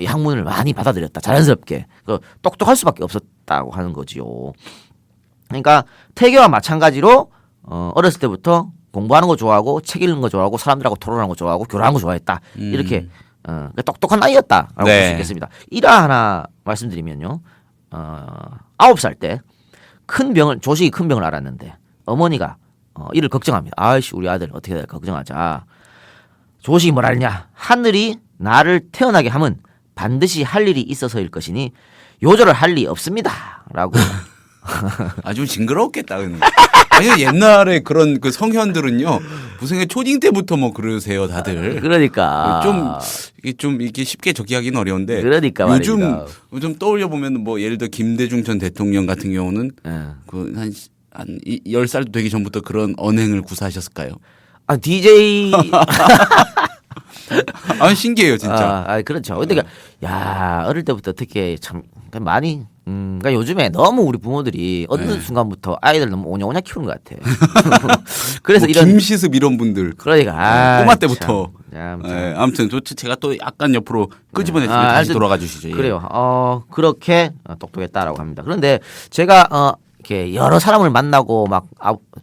이 학문을 많이 받아들였다. 자연스럽게 똑똑할 수밖에 없었다고 하는 거지요. 그러니까 태계와 마찬가지로 어렸을 때부터 공부하는 거 좋아하고 책 읽는 거 좋아하고 사람들하고 토론하는 거 좋아하고 교류하는 거 좋아했다. 이렇게 똑똑한 아이였다라고 볼 수 있겠습니다. 일화 하나 말씀드리면요. 9살 때 조식이 큰 병을 앓았는데 어머니가 이를 걱정합니다. 아이씨 우리 아들 어떻게 될까 걱정하자. 조식이 뭐라 했냐. 하늘이 나를 태어나게 하면 반드시 할 일이 있어서일 것이니 요절을 할 리 없습니다. 라고. 아주 징그러웠겠다. 아니 옛날에 그런 그 성현들은요 무슨 초딩 때부터 뭐 그러세요 다들. 그러니까 좀 이게 쉽게 적기하기는 어려운데. 그러니까 요즘 떠올려 보면 뭐 예를 들어 김대중 전 대통령 같은 경우는 그 한 10살도 되기 전부터 그런 언행을 구사하셨을까요? DJ 신기해요 진짜. 그렇죠. 근데 야 어릴 때부터 어떻게 참 많이 그러니까 요즘에 너무 우리 부모들이 어느 순간부터 아이들 너무 오냐오냐 키우는 것 같아. 그래서 뭐 이런 김시습 이런 분들 그러니까 꼬마 때부터. 참. 아무튼 제가 또 약간 옆으로 끄집어냈으면 다시 돌아가 주시죠. 그래요. 그렇게 똑똑했다라고 합니다. 그런데 제가 이렇게 여러 사람을 만나고 막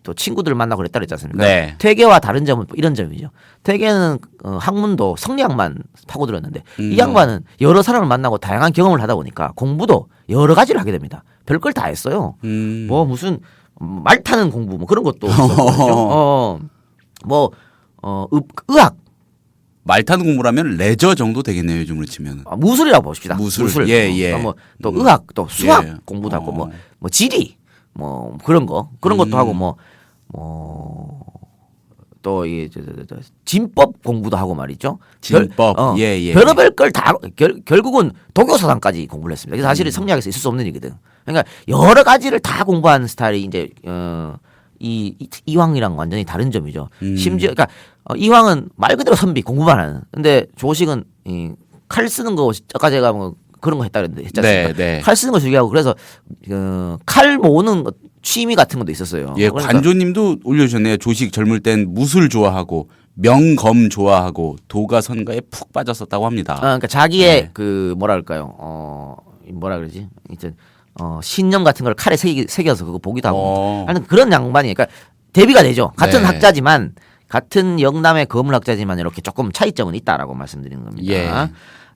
또 친구들을 만나고 그랬다 그랬지 않습니까? 네. 퇴계와 다른 점은 이런 점이죠. 퇴계는 학문도 성리학만 파고들었는데 이 양반은 여러 사람을 만나고 다양한 경험을 하다 보니까 공부도 여러 가지를 하게 됩니다. 별걸 다 했어요. 뭐 무슨 말 타는 공부 뭐 그런 것도 있었거든요. 의학 말 타는 공부라면 레저 정도 되겠네요 요즘으로 치면. 무술이라고 봅시다. 무술. 예. 또 의학 또 수학 공부도 하고 뭐 지리 뭐 그런 것도 하고 또 이 진법 공부도 하고 말이죠. 진법. 예. 별의별 걸 다 결국은 도교사상까지 공부를 했습니다. 그래서 사실은 성리학에서 있을 수 없는 일이거든. 그러니까 여러 가지를 다 공부한 스타일이 이제 이황이랑 완전히 다른 점이죠. 심지어 그러니까 이황은 말 그대로 선비 공부만 하는. 근데 조식은 칼 쓰는 거 아까 제가 뭐 그런 거 했다 그랬는데 했잖아요. 네. 칼 쓰는 거 즐겨하고 그래서 칼 모으는 취미 같은 것도 있었어요. 예, 그러니까 관조님도 올려주셨네요. 조식 젊을 땐 무술 좋아하고 명검 좋아하고 도가 선가에 푹 빠졌었다고 합니다. 그러니까 자기의 그 뭐랄까요, 뭐라 그러지? 이제 신념 같은 걸 칼에 새겨서 그거 보기도 하고 하는 그런 양반이 그러니까 대비가 되죠. 같은 학자지만 같은 영남의 거물학자지만 이렇게 조금 차이점은 있다라고 말씀드리는 겁니다. 예.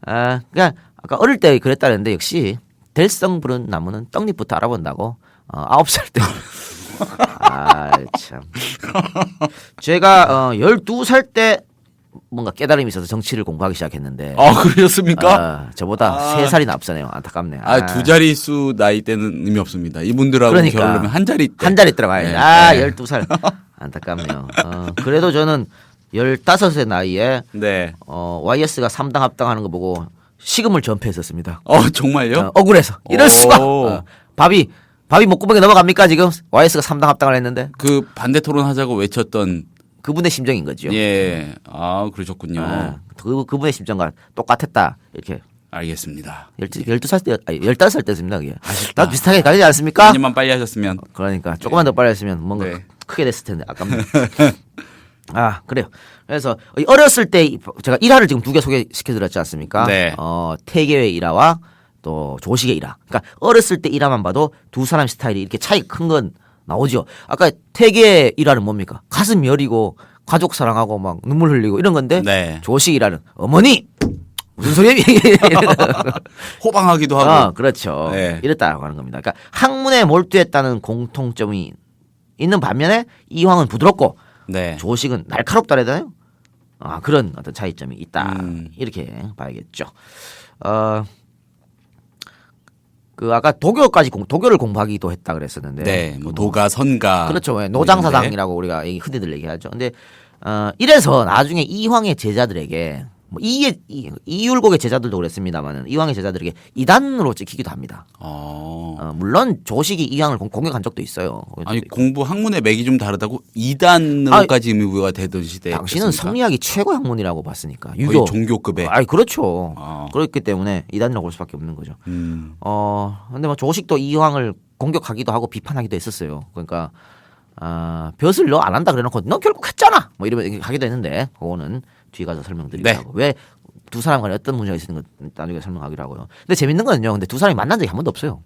그러니까 아까 어릴 때 그랬다는데 역시 될성 부른 나무는 떡잎부터 알아본다고 9살 때. 참. 제가 12살 때 뭔가 깨달음이 있어서 정치를 공부하기 시작했는데 그러셨습니까? 저보다 3살이나 앞서네요. 안타깝네요. 두 자릿수 나이 때는 의미 없습니다. 이분들하고 그러니까. 결혼하면 한 자리 때. 한 자리 들어가야 돼. 네. 12살. 안타깝네요. 그래도 저는 15세 나이에 네. YS가 3당 합당하는 거 보고 식음을 전폐했었습니다. 정말요? 억울해서. 이럴 오. 수가. 밥이 목구멍에 넘어갑니까 지금? YS가 3당 합당을 했는데. 그 반대 토론하자고 외쳤던 그분의 심정인 거죠. 예. 그러셨군요. 그분의 심정과 똑같았다. 이렇게. 알겠습니다. 12살 때, 15살 때였습니다. 그게. 나 비슷하게 가지 않습니까? 2년만 빨리 하셨으면. 그러니까 조금만 더 빨리 했으면 뭔가 네. 크게 됐을 텐데 아깝네. 그래요. 그래서 어렸을 때 제가 일화를 지금 2개 소개시켜드렸지 않습니까? 네. 태계의 일화와 또 조식의 일화. 그러니까 어렸을 때 일화만 봐도 두 사람 스타일이 이렇게 차이가 큰 건 나오죠. 아까 태계의 일화는 뭡니까? 가슴 여리고 가족 사랑하고 막 눈물 흘리고 이런 건데 네. 조식 일화는 어머니 무슨 소리야? 호방하기도 하고. 그렇죠. 네. 이랬다고 하는 겁니다. 그러니까 학문에 몰두했다는 공통점이 있는 반면에 이황은 부드럽고 네. 조식은 날카롭다 그러잖아요. 그런 어떤 차이점이 있다. 이렇게 봐야겠죠. 그 아까 도교를 공부하기도 했다 그랬었는데. 네. 뭐 도가 선가. 그렇죠. 노장사상이라고 우리가 흔히들 얘기하죠. 근데 이래서 나중에 이황의 제자들에게 뭐 이율곡의 제자들도 그랬습니다만은 이황의 제자들에게 이단으로 찍히기도 합니다. 물론 조식이 이황을 공격한 적도 있어요. 아니 공부 학문의 맥이 좀 다르다고 2단으로까지 의무부여가 되던 시대. 당신은 성리학이 최고 학문이라고 봤으니까 거의 유교 종교급에. 그렇죠. 그렇기 때문에 이단이라고 볼 수밖에 없는 거죠. 근데 뭐 조식도 이황을 공격하기도 하고 비판하기도 했었어요. 그러니까 벼슬 너 안 한다 그래놓고 너 결국 했잖아. 뭐 이러면 하기도 했는데 그거는 뒤에 가서 설명드리려고. 왜 두 사람 간에 어떤 문제가 있는 건 나중에 설명하기로 하고요. 근데 재밌는 건요. 근데 두 사람이 만난 적이 한 번도 없어요.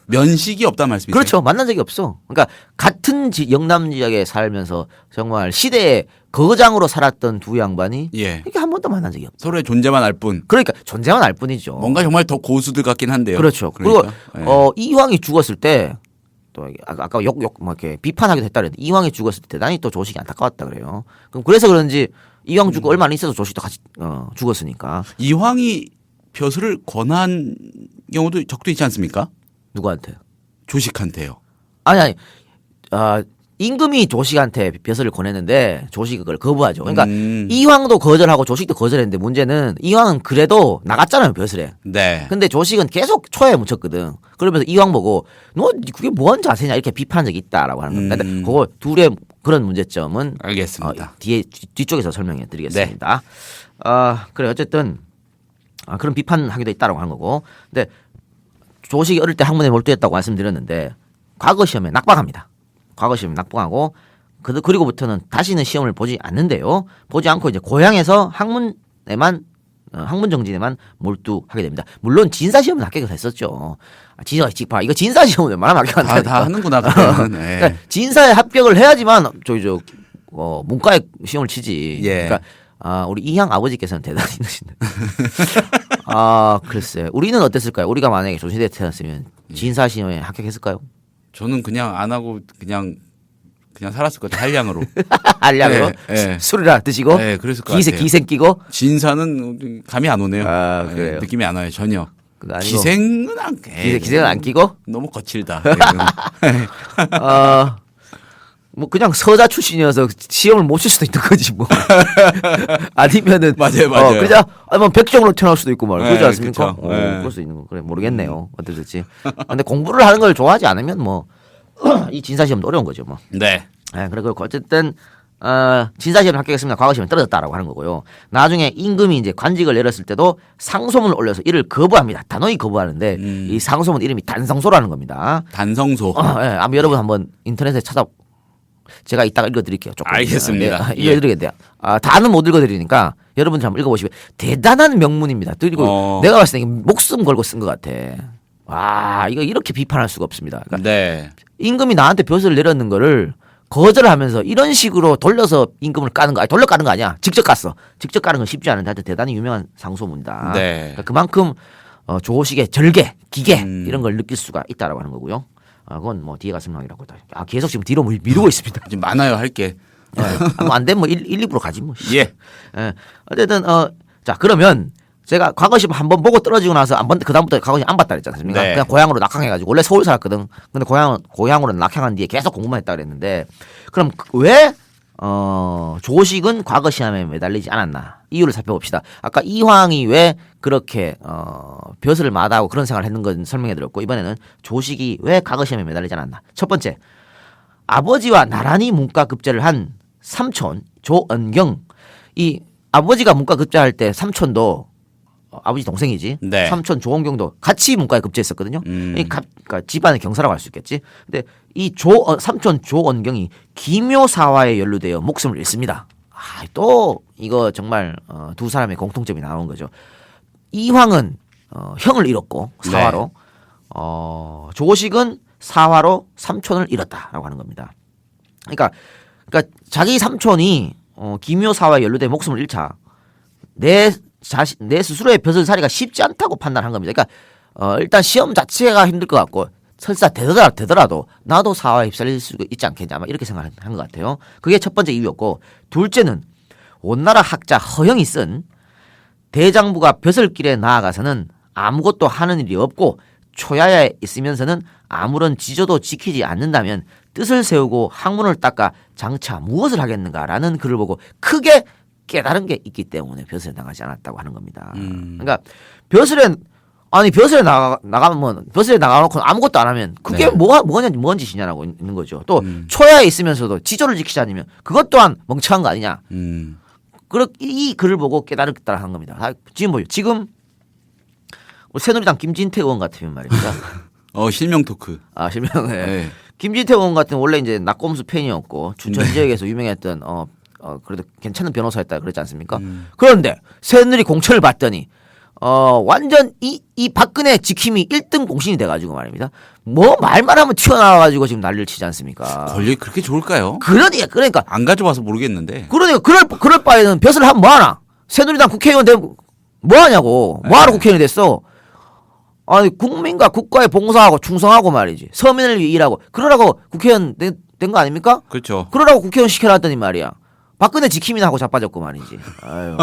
면식이 없단 말씀이세요? 그렇죠. 만난 적이 없어. 그러니까 같은 영남 지역에 살면서 정말 시대의 거장으로 살았던 두 양반이 이렇게 한 번도 만난 적이 없어. 서로의 존재만 알 뿐. 그러니까 존재만 알 뿐이죠. 뭔가 정말 더 고수들 같긴 한데요. 그렇죠. 그러니까. 그리고 이황이 죽었을 때 또 아까 막 이렇게 비판하기도 했다 그랬는데 이황이 죽었을 때 대단히 또 조식이 안타까웠다 그래요. 그럼 그래서 그런지 이황 죽고 얼마 안 있어서 조식도 같이 죽었으니까. 이황이 벼슬을 권한 경우도 적도 있지 않습니까? 누구한테? 조식한테요. 아니 임금이 조식한테 벼슬을 권했는데 조식이 그걸 거부하죠. 그러니까 이황도 거절하고 조식도 거절했는데 문제는 이황은 그래도 나갔잖아요 벼슬에. 네. 근데 조식은 계속 초에 묻혔거든. 그러면서 이황 보고 너 그게 뭐한 자세냐 이렇게 비판한 적이 있다라고 하는 겁니다. 근데 그거 둘의 그런 문제점은 알겠습니다. 뒤쪽에서 설명해 드리겠습니다. 그래 어쨌든 그런 비판하기도 있다라고 하는 거고. 근데 조식이 어릴 때 학문에 몰두했다고 말씀드렸는데 과거 시험에 낙방합니다. 과거 시험에 낙방하고 그리고부터는 다시는 시험을 보지 않는데요. 보지 않고 이제 고향에서 학문 정진에만 몰두하게 됩니다. 물론 진사 시험은 합격을 했었죠. 이거 진사 시험은 웬만하면 합격 안 한다니까. 다 하는구나. 네. 그러니까 진사에 합격을 해야지만 문과에 시험을 치지. 예. 그러니까 우리 이향 아버지께서는 대단히 힘드신데. 글쎄. 우리는 어땠을까요? 우리가 만약에 조선시대에 태어났으면 진사 시험에 합격했을까요? 저는 그냥 안 하고 그냥 살았을 것 같아요. 한량으로. 알량으로 네. 술이라 드시고 네, 그랬을 것 같아요. 기생 끼고. 진사는 감이 안 오네요. 그래요. 느낌이 안 와요. 전혀. 그거 아니고. 기생은 안. 기생은 안 끼고. 너무 거칠다. 뭐 그냥 서자 출신이어서 시험을 못 칠 수도 있는 거지 뭐. 아니면은 맞아요. 그냥 뭐 백정으로 태어날 수도 있고 말이야. 그렇지 않습니까? 그쵸. 네. 그럴 수 있는 거. 그래 모르겠네요. 어떨지. 근데 공부를 하는 걸 좋아하지 않으면 뭐 이 진사 시험도 어려운 거죠 뭐. 네. 그리고 어쨌든 진사 시험 합격했습니다. 과거 시험에 떨어졌다라고 하는 거고요. 나중에 임금이 이제 관직을 내렸을 때도 상소문을 올려서 이를 거부합니다. 단호히 거부하는데 이 상소문 이름이 단성소라는 겁니다. 단성소. 아마 여러분 한번 인터넷에 제가 이따가 읽어드릴게요. 조금. 알겠습니다. 네, 읽어드리겠대요. 다는 못 읽어드리니까 여러분들 한번 읽어보시면 대단한 명문입니다. 그리고 내가 봤을 때 목숨 걸고 쓴 것 같아. 와 이거 이렇게 비판할 수가 없습니다. 그러니까 네. 임금이 나한테 벼슬을 내렸는 거를 거절하면서 이런 식으로 돌려서 임금을 까는 거 아니 돌려 까는 거 아니야. 직접 깠어. 직접 까는 건 쉽지 않은데 하여튼 대단히 유명한 상소문이다. 네. 그러니까 그만큼 조식의 절개, 기계 이런 걸 느낄 수가 있다라고 하는 거고요. 그건 뭐 뒤에 가서 설명하기라고. 계속 지금 뒤로 미루고 있습니다. 지금 많아요 할 게. 안 되면 뭐 1, 2% 가지 뭐. 예. 예. 어쨌든 자 그러면 제가 과거 시험 한번 보고 떨어지고 나서 한번 그다음부터 과거 시험 안 봤다 그랬지 않습니까? 네. 그냥 고향으로 낙항해가지고 원래 서울 살았거든. 근데 고향으로 낙항한 뒤에 계속 공부만 했다 그랬는데 그럼 왜 조식은 과거 시험에 매달리지 않았나 이유를 살펴봅시다. 아까 이황이 왜 그렇게 벼슬을 마다하고 그런 생활을 했는 건 설명해드렸고 이번에는 조식이 왜 과거 시험에 매달리지 않았나. 첫 번째 아버지와 나란히 문과급제를 한 삼촌 조언경. 이 아버지가 문과급제할 때 삼촌도 아버지 동생이지. 네. 삼촌 조원경도 같이 문과에 급제했었거든요. 그러니까 집안의 경사라고 할 수 있겠지. 근데 이 삼촌 조원경이 기묘사화에 연루되어 목숨을 잃습니다. 또 이거 정말 두 사람의 공통점이 나온 거죠. 이황은 형을 잃었고 사화로, 조식은 사화로 삼촌을 잃었다라고 하는 겁니다. 그러니까 자기 삼촌이 기묘사화에 연루된 목숨을 잃자 내 스스로의 벼슬살이가 쉽지 않다고 판단한 겁니다. 그러니까 일단 시험 자체가 힘들 것 같고 설사 되더라도 나도 사화에 휩쓸릴 수 있지 않겠냐 아마 이렇게 생각한 것 같아요. 그게 첫 번째 이유였고 둘째는 원나라 학자 허영이 쓴 대장부가 벼슬길에 나아가서는 아무것도 하는 일이 없고 초야에 있으면서는 아무런 지조도 지키지 않는다면 뜻을 세우고 학문을 닦아 장차 무엇을 하겠는가라는 글을 보고 크게 깨달은 게 있기 때문에 벼슬에 나가지 않았다고 하는 겁니다. 그러니까 벼슬에 나가놓고 아무것도 안 하면 그게 네. 뭔 짓이냐라고 있는 거죠. 또 초야에 있으면서도 지조를 지키지 않으면 그것 또한 멍청한 거 아니냐. 이 글을 보고 깨달았다 하는 겁니다. 지금 뭐요? 지금 새누리당 김진태 의원 같으면 말입니다. 실명 토크. 실명. 네. 김진태 의원 같은 원래 이제 낙곰수 팬이었고 춘천 지역에서 유명했던 그래도 괜찮은 변호사였다 그랬지 않습니까? 그런데 새누리 공천을 받더니 완전 이 박근혜 지킴이 1등 공신이 돼가지고 말입니다. 뭐 말만 하면 튀어나와가지고 지금 난리를 치지 않습니까? 권력이 그렇게 좋을까요? 그러니까 안 가져봐서 모르겠는데. 그럴 바에는 벼슬을 하면 뭐하나? 새누리당 국회의원 되면 뭐하냐고. 뭐하러 국회의원이 됐어? 아니 국민과 국가에 봉사하고 충성하고 말이지. 서민을 위해 일하고 그러라고 국회의원 된 거 아닙니까? 그렇죠. 그러라고 국회의원 시켜놨더니 말이야. 박근혜 지킴이나 하고 자빠졌고 말이지. 아유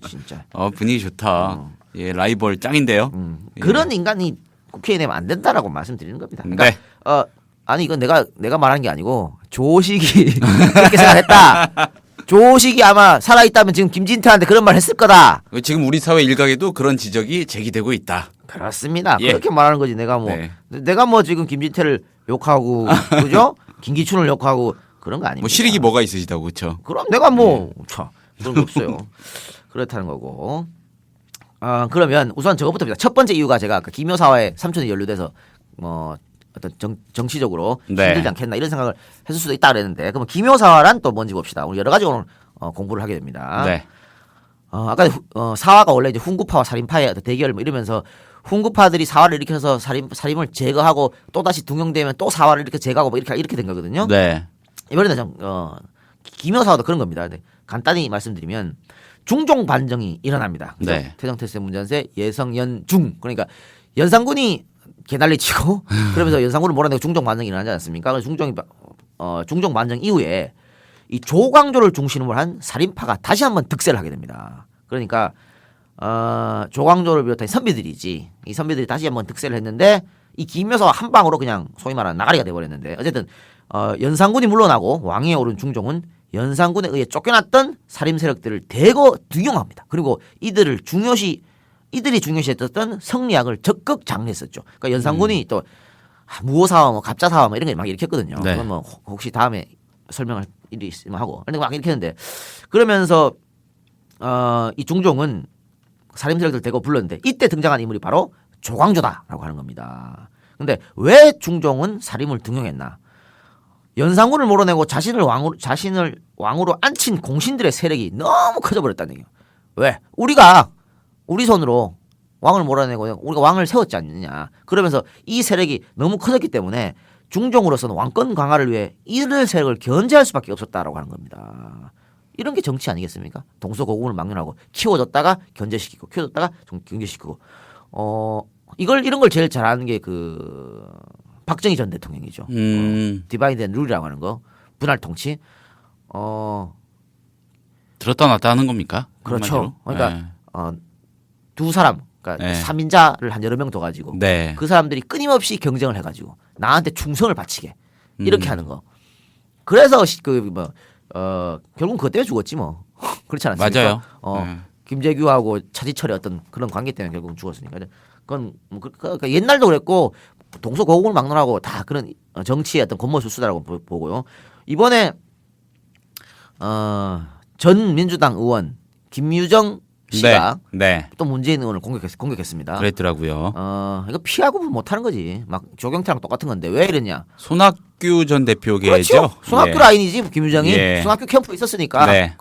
진짜. 분위기 좋다. 예, 라이벌 짱인데요. 예. 그런 인간이 국회의원 되면 안 된다라고 말씀드리는 겁니다. 그러니까 네. 아니 이건 내가 말한 게 아니고 조식이 그렇게 생각했다. 조식이 아마 살아있다면 지금 김진태한테 그런 말 했을 거다. 지금 우리 사회 일각에도 그런 지적이 제기되고 있다. 그렇습니다. 예. 그렇게 말하는 거지. 내가 뭐 지금 김진태를 욕하고 그죠? 김기춘을 욕하고 그런 거 아닙니다. 뭐 실익이 뭐가 있으시다고 그렇죠. 그럼 내가 그런 거 없어요. 그렇다는 거고. 그러면 우선 저것부터입니다. 첫 번째 이유가 제가 아까 기묘사화에 삼촌이 연루돼서 어떤 정치적으로 네. 힘들지 않겠나 이런 생각을 했을 수도 있다 그랬는데 그러면 기묘사화란 또 뭔지 봅시다. 우리 여러 가지 오늘 공부를 하게 됩니다. 네. 아까 사화가 원래 이제 훈구파와 살인파의 대결 뭐 이러면서 훈구파들이 사화를 일으켜서 살인을 제거하고 또 다시 등용되면 또 사화를 이렇게 제거하고 뭐 이렇게 된 거거든요. 네. 이번에는 기묘사화도 그런 겁니다. 간단히 말씀드리면 중종 반정이 일어납니다. 네. 태정태세 문전세 예성연중 그러니까 연산군이 개난리치고 그러면서 연산군을 몰아내고 중종 반정이 일어나지 않습니까? 그래서 중종 반정 이후에 이 조광조를 중심으로 한 살인파가 다시 한번 득세를 하게 됩니다. 그러니까 조광조를 비롯한 선비들이지 이 선비들이 다시 한번 득세를 했는데 이 기묘사화 한 방으로 그냥 소위 말하는 나가리가 돼버렸는데 어쨌든 연산군이 물러나고 왕위에 오른 중종은 연산군에 의해 쫓겨났던 살인 세력들을 대거 등용합니다. 그리고 이들이 중요시했던 성리학을 적극 장려했었죠. 그러니까 연산군이 또 무호사화, 뭐 갑자사화 뭐 이런 거 막 일으켰거든요. 네. 그건 뭐 혹시 다음에 설명할 일이 있으면 하고 그런데 막 일으켰는데 그러면서 이 중종은 살인 세력들 대거 불렀는데 이때 등장한 인물이 바로 조광조다라고 하는 겁니다. 근데 왜 중종은 살인을 등용했나? 연산군을 몰아내고 자신을 왕으로 앉힌 공신들의 세력이 너무 커져버렸다는 얘기예요. 왜? 우리 손으로 왕을 몰아내고 우리가 왕을 세웠지 않느냐. 그러면서 이 세력이 너무 커졌기 때문에 중종으로서는 왕권 강화를 위해 이들 세력을 견제할 수밖에 없었다라고 하는 겁니다. 이런 게 정치 아니겠습니까? 동서고금을 막론하고 키워줬다가 견제시키고 키워줬다가 견제시키고 이런 걸 제일 잘하는 게 박정희 전 대통령이죠. 디바이드 앤 룰이라고 하는 거 분할 통치. 들었다 놨다 하는 겁니까? 그렇죠. 한마디로? 그러니까 두 사람, 그러니까 네. 3인자를 한 여러 명 더 가지고 네. 그 사람들이 끊임없이 경쟁을 해가지고 나한테 충성을 바치게 이렇게 하는 거. 그래서 결국 그것 때문에 죽었지 뭐. 그렇지 않았습니까? 맞아요. 김재규하고 차지철의 어떤 그런 관계 때문에 결국 죽었으니까. 그건 뭐 그러니까 옛날도 그랬고 동서고금을 막론하고 다 그런 정치의 어떤 권모술수다라고 보고요. 이번에 전 민주당 의원 김유정 씨가 네. 또 문재인 의원을 공격했습니다. 그랬더라고요. 이거 피하고 못하는 거지. 막 조경태랑 똑같은 건데 왜 이랬냐? 손학규 전 대표계죠. 그렇죠. 손학규 예. 라인이지 김유정이. 예. 손학규 캠프 있었으니까 네.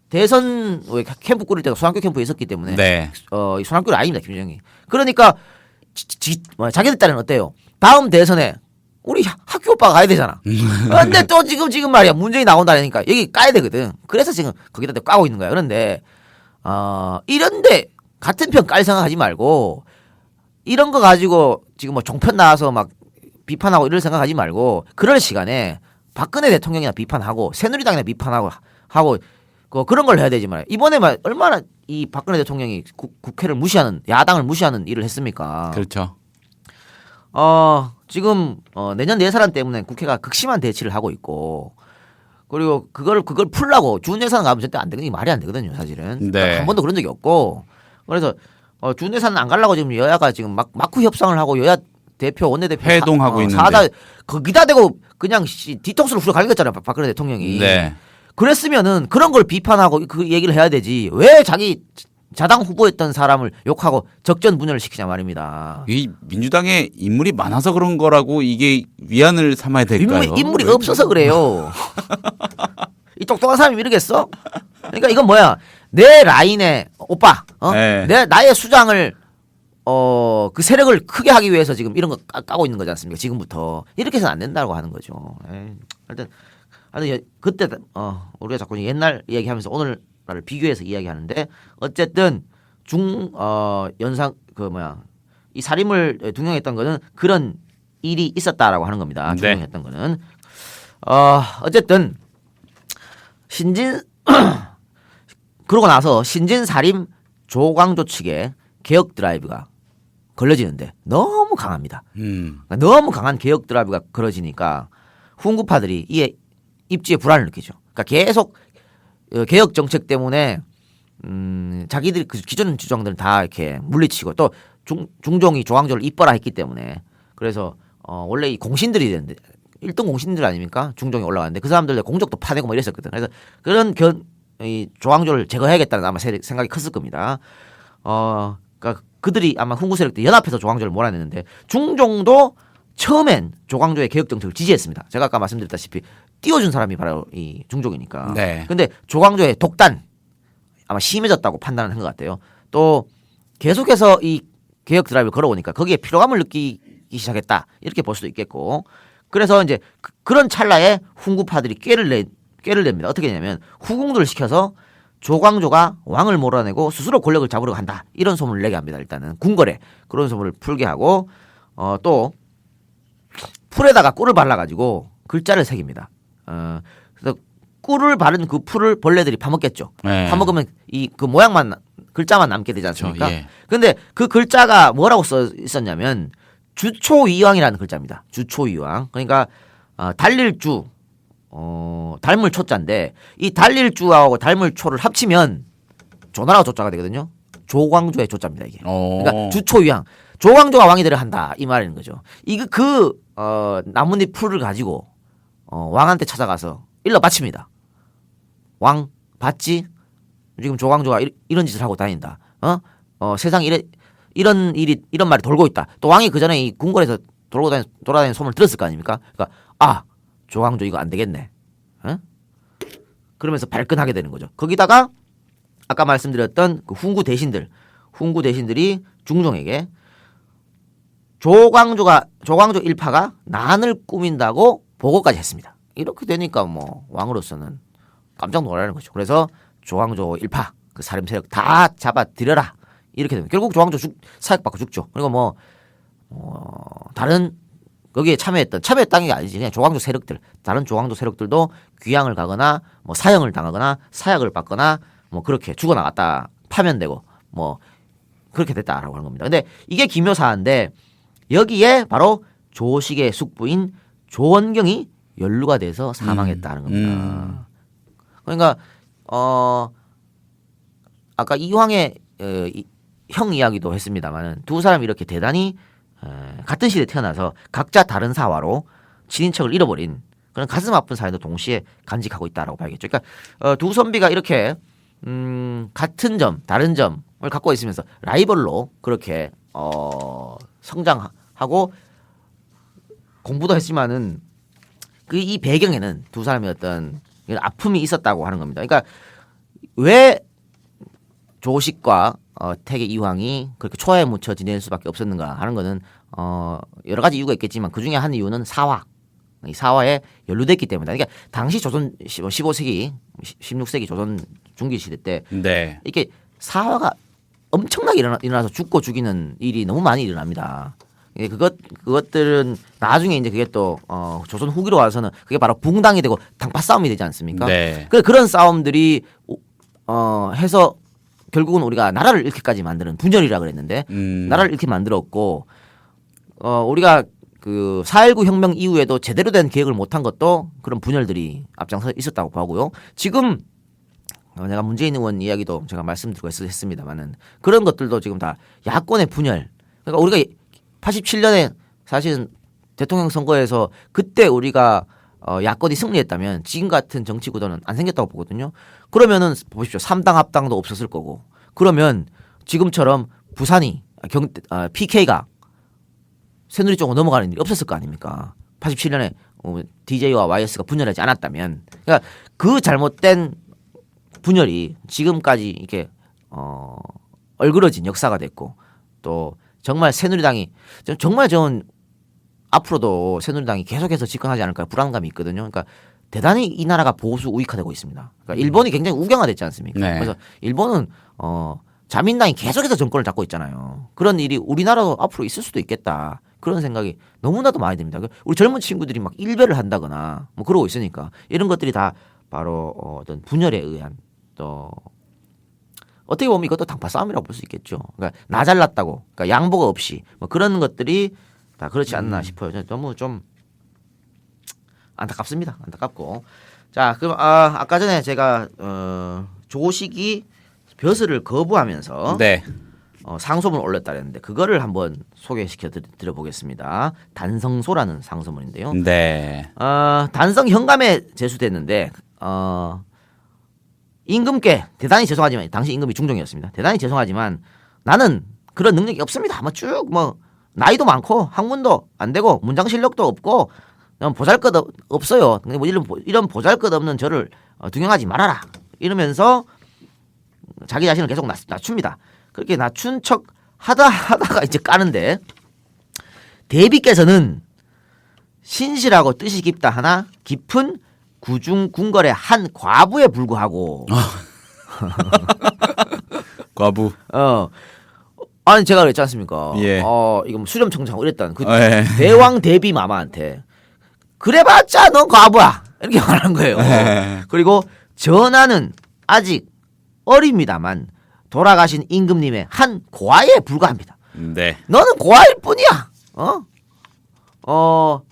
대선 왜 캠프 꾸릴 때가 손학규 캠프에 있었기 때문에 네. 이 손학규 라인입니다 김유정이. 그러니까 자기들 딸은 어때요? 다음 대선에 우리 학교 오빠가 가야 되잖아. 근데 또 지금 말이야 문재인이 나온다니까 여기 까야 되거든. 그래서 지금 거기다 대고 까고 있는 거야. 그런데 이런데 같은 편 깔 생각하지 말고 이런 거 가지고 지금 뭐 종편 나와서 막 비판하고 이럴 생각하지 말고 그럴 시간에 박근혜 대통령이나 비판하고 새누리당이나 비판하고 그런 걸 해야 되지 말이야. 이번에 막 얼마나 이 박근혜 대통령이 국회를 무시하는 야당을 무시하는 일을 했습니까? 그렇죠. 지금 내년 예산안 때문에 국회가 극심한 대치를 하고 있고 그리고 그걸 풀라고 준 예산 가면 절대 안 되거든요. 말이 안 되거든요, 사실은. 네. 한 번도 그런 적이 없고 그래서 준 예산 안 가려고 지금 여야가 지금 막 마쿠 협상을 하고 여야 대표 원내대표 회동하고 있는데 사다 거기다 대고 그냥 뒤통수를 후려 갈겼잖아요, 박근혜 대통령이. 네. 그랬으면은 그런 걸 비판하고 그 얘기를 해야 되지. 왜 자기 자당 후보였던 사람을 욕하고 적전분열을 시키냐 말입니다. 이 민주당에 인물이 많아서 그런 거라고 이게 위안을 삼아야 될까요? 인물이 없어서 그래요. 이 똑똑한 사람이 이러겠어? 그러니까 이건 뭐야? 내 라인에 오빠, 네. 나의 수장을 그 세력을 크게 하기 위해서 지금 이런 거 까고 있는 거지 않습니까? 지금부터 이렇게 해서는 안 된다고 하는 거죠. 하여튼 그때 우리가 자꾸 옛날 이야기하면서 오늘날을 비교해서 이야기하는데 어쨌든 연상 이 살인을 등용했던 거는 그런 일이 있었다라고 하는 겁니다. 네. 등용했던 거는 어쨌든 그러고 나서 신진 살인 조광조 측의 개혁 드라이브가 걸러지는데 너무 강합니다. 그러니까 너무 강한 개혁 드라이브가 걸어지니까 훈구파들이 이에 입지에 불안을 느끼죠. 그러니까 계속 개혁 정책 때문에 자기들이 그 기존 주장들은 다 이렇게 물리치고 또 중종이 조광조를 이뻐라 했기 때문에 그래서 원래 이 공신들이 되는데 1등 공신들 아닙니까? 중종이 올라갔는데 그 사람들 공적도 파내고 뭐 이랬었거든. 그래서 그런 이 조광조를 제거해야겠다는 아마 생각이 컸을 겁니다. 그러니까 그들이 아마 훈구 세력들 연합해서 조광조를 몰아냈는데 중종도 처음엔 조광조의 개혁 정책을 지지했습니다. 제가 아까 말씀드렸다시피 띄워준 사람이 바로 이 중종이니까. 네. 근데 조광조의 독단 아마 심해졌다고 판단을 한 것 같아요. 또 계속해서 이 개혁 드라이브를 걸어오니까 거기에 피로감을 느끼기 시작했다. 이렇게 볼 수도 있겠고. 그래서 이제 그런 찰나에 훈구파들이 꾀를 냅니다. 어떻게 했냐면 후궁들을 시켜서 조광조가 왕을 몰아내고 스스로 권력을 잡으러 간다. 이런 소문을 내게 합니다. 일단은 궁궐에 그런 소문을 풀게 하고 또 풀에다가 꿀을 발라가지고 글자를 새깁니다. 그래서 꿀을 바른 그 풀을 벌레들이 파먹겠죠. 네. 파먹으면 그 모양만 글자만 남게 되지 않습니까? 그렇죠. 예. 근데 그 글자가 뭐라고 써 있었냐면 주초위왕이라는 글자입니다. 주초위왕. 그러니까 달릴주 닮을 초자인데 이 달릴주하고 닮을 초를 합치면 조나라 조자가 되거든요. 조광조의 조자입니다 이게. 그러니까 주초위왕. 조광조가 왕이 되려 한다 이 말인 거죠. 이거 나뭇잎 풀을 가지고 왕한테 찾아가서 일러 바칩니다. 왕 봤지? 지금 조광조가 이런 짓을 하고 다닌다. 세상에 이런 말이 돌고 있다. 또 왕이 그 전에 이 궁궐에서 돌아다니는 소문을 들었을 거 아닙니까? 그러니까 조광조 이거 안 되겠네. 그러면서 발끈하게 되는 거죠. 거기다가 아까 말씀드렸던 그 훈구 대신들이 중종에게 조광조 일파가 난을 꾸민다고 보고까지 했습니다. 이렇게 되니까 뭐 왕으로서는 깜짝 놀라는 거죠. 그래서 조광조 일파 그 살인 세력 다 잡아들여라 이렇게 됩니다. 결국 조광조 사형받고 죽죠. 그리고 다른 거기에 참여했다는 게 아니지. 그냥 조광조 세력들, 다른 조광조 세력들도 귀양을 가거나 뭐 사형을 당하거나 사약을 받거나 뭐 그렇게 죽어나갔다, 파면되고 뭐 그렇게 됐다라고 하는 겁니다. 근데 이게 기묘사인데 여기에 바로 조식의 숙부인 조원경이 연루가 돼서 사망했다는 겁니다. 그러니까 아까 이황의 형 이야기도 했습니다만은 두 사람이 이렇게 대단히 같은 시대에 태어나서 각자 다른 사화로 친인척을 잃어버린 그런 가슴 아픈 사연도 동시에 간직하고 있다라고 봐야겠죠. 그러니까 두 선비가 이렇게 같은 점, 다른 점을 갖고 있으면서 라이벌로 그렇게 성장하고 공부도 했지만은 이 배경에는 두 사람의 어떤 아픔이 있었다고 하는 겁니다. 그러니까 왜 조식과 태계 이황이 그렇게 초해에 묻혀 지낼 수밖에 없었는가 하는 거는 여러 가지 이유가 있겠지만 그 중에 한 이유는 사화, 이 사화에 연루됐기 때문이다. 그러니까 당시 조선 15세기, 16세기 조선 중기 시대 때 네. 이게 사화가 엄청나게 일어나서 죽고 죽이는 일이 너무 많이 일어납니다. 그것들은 나중에 이제 그게 또 조선 후기로 와서는 그게 바로 붕당이 되고 당파 싸움이 되지 않습니까? 네. 그런 싸움들이 해서 결국은 우리가 나라를 잃게까지 만드는 분열이라 그랬는데 나라를 잃게 만들었고 우리가 그 4.19 혁명 이후에도 제대로 된 계획을 못한 것도 그런 분열들이 앞장서 있었다고 보고요. 지금 내가 문재인 의원 이야기도 제가 말씀드리고 했습니다만은 그런 것들도 지금 다 야권의 분열. 그러니까 우리가 87년에 사실은 대통령 선거에서 그때 우리가 야권이 승리했다면 지금 같은 정치 구도는 안 생겼다고 보거든요. 그러면은 보십시오. 3당 합당도 없었을 거고. 그러면 지금처럼 부산이 PK가 새누리 쪽으로 넘어가는 일이 없었을 거 아닙니까? 87년에 DJ와 YS가 분열하지 않았다면. 그러니까 그 잘못된 분열이 지금까지 이렇게 얼그러진 역사가 됐고 또 정말 새누리당이 정말 저는 앞으로도 새누리당이 계속해서 집권하지 않을까 불안감이 있거든요. 그러니까 대단히 이 나라가 보수 우익화되고 있습니다. 그러니까 일본이 굉장히 우경화됐지 않습니까? 네. 그래서 일본은 자민당이 계속해서 정권을 잡고 있잖아요. 그런 일이 우리나라도 앞으로 있을 수도 있겠다. 그런 생각이 너무나도 많이 듭니다. 우리 젊은 친구들이 막 일배를 한다거나 뭐 그러고 있으니까 이런 것들이 다 바로 어떤 분열에 의한 또 어떻게 보면 이것도 당파 싸움이라고 볼 수 있겠죠. 그러니까 나 잘났다고, 그러니까 양보가 없이 뭐 그런 것들이 다 그렇지 않나 싶어요. 너무 좀 안타깝습니다. 안타깝고. 자, 그럼 아까 전에 제가 조식이 벼슬을 거부하면서 네. 상소문을 올렸다 그랬는데 그거를 한번 소개시켜 드려보겠습니다. 단성소라는 상소문인데요. 네. 단성 현감에 제수됐는데 임금께 대단히 죄송하지만 당시 임금이 중종이었습니다. 대단히 죄송하지만 나는 그런 능력이 없습니다. 뭐 쭉 나이도 많고 학문도 안 되고 문장 실력도 없고 보잘것 없어요. 뭐 이런 보잘것 없는 저를 등용하지 말아라. 이러면서 자기 자신을 계속 낮춥니다. 그렇게 낮춘 척 하다가 이제 까는데 대비께서는 신실하고 뜻이 깊다 하나 깊은 구중 궁궐의 한 과부에 불구하고 과부. 아니 제가 그랬지 않습니까? 예. 이거 뭐 수렴청정하고 이랬다는 그 예. 대왕 대비 마마한테 그래봤자 넌 과부야 이렇게 말한 거예요. 예. 그리고 전하는 아직 어립니다만 돌아가신 임금님의 한 고아에 불과합니다. 네. 너는 고아일 뿐이야.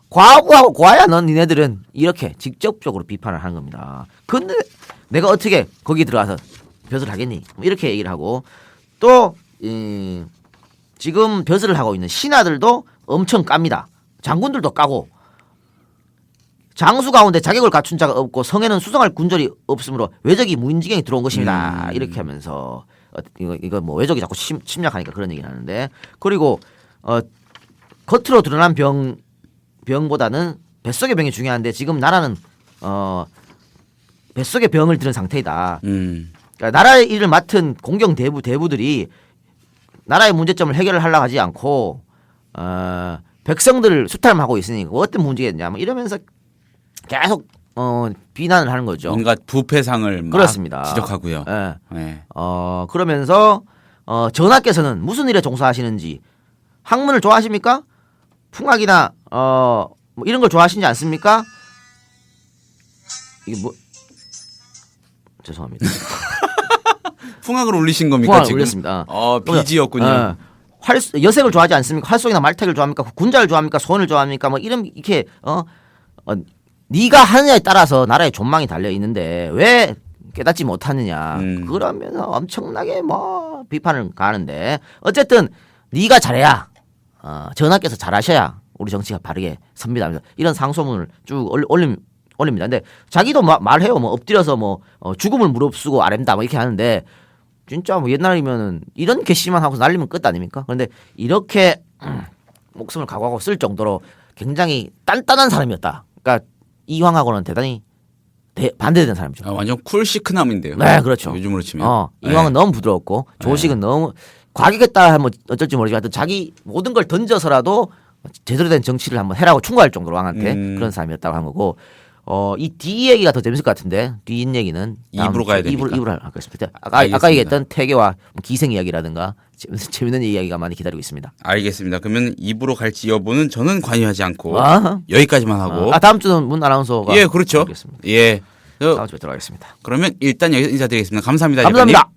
과부하고 고아야 넌 니네들은 이렇게 직접적으로 비판을 하는 겁니다. 근데 내가 어떻게 거기 들어가서 벼슬을 하겠니? 이렇게 얘기를 하고 또 지금 벼슬을 하고 있는 신하들도 엄청 깝니다. 장군들도 까고 장수 가운데 자격을 갖춘 자가 없고 성에는 수성할 군절이 없으므로 외적이 무인지경에 들어온 것입니다. 이렇게 하면서 이거 뭐 외적이 자꾸 침략하니까 그런 얘기를 하는데 그리고 겉으로 드러난 병보다는 뱃속의 병이 중요한데 지금 나라는 뱃속의 병을 들은 상태이다. 그러니까 나라의 일을 맡은 공경 대부들이 나라의 문제점을 해결을 하려고 하지 않고 백성들을 수탈하고 있으니까 어떤 문제겠냐 뭐 이러면서 계속 비난을 하는 거죠. 온갖 부패상을 막 그렇습니다. 지적하고요. 예. 네. 그러면서 전하께서는 무슨 일에 종사하시는지 학문을 좋아하십니까? 풍악이나 뭐 이런 걸 좋아하시지 않습니까? 이게 뭐 죄송합니다. 풍악을 올리신 겁니까 풍악을 지금? 올렸습니다. 비지였군요. 여색을 좋아하지 않습니까? 활송이나 말타기를 좋아합니까? 군자를 좋아합니까? 소원을 좋아합니까? 뭐 이런 이렇게 네가 하느냐에 따라서 나라의 존망이 달려 있는데 왜 깨닫지 못하느냐? 그러면서 엄청나게 뭐 비판을 가는데 어쨌든 네가 잘해야 전하께서 잘하셔야 우리 정치가 바르게 섭니다. 이런 상소문을 쭉 올립니다. 근데 자기도 말해요. 뭐 엎드려서 뭐 죽음을 무릅쓰고 아랜다 뭐 이렇게 하는데 진짜 뭐 옛날이면은 이런 개시만 하고 날리면 끝 아닙니까? 그런데 이렇게 목숨을 각오하고 쓸 정도로 굉장히 단단한 사람이었다. 그러니까 이황하고는 대단히 반대되는 사람이죠. 완전 쿨 시크남인데요. 네, 그렇죠. 요즘으로 치면. 이황은 너무 부드럽고 조식은 너무 과격했다 하면 어쩔지 모르지만 자기 모든 걸 던져서라도 제대로 된 정치를 한번 해라고 충고할 정도로 왕한테 그런 사람이었다고 한 거고. 이 뒤 얘기가 더 재밌을 것 같은데 뒷 얘기는 입으로 가야 됩니까? 입으로 하겠습니다. 아까 얘기했던 태계와 기생 이야기라든가 재밌는 이야기가 많이 기다리고 있습니다. 알겠습니다. 그러면 입으로 갈지 여부는 저는 관여하지 않고 아. 여기까지만 하고. 다음 주는 문 아나운서가 예, 그렇죠. 하겠습니다. 예. 다음 주에 들어가겠습니다. 그러면 일단 여기서 인사드리겠습니다. 감사합니다. 감사합니다.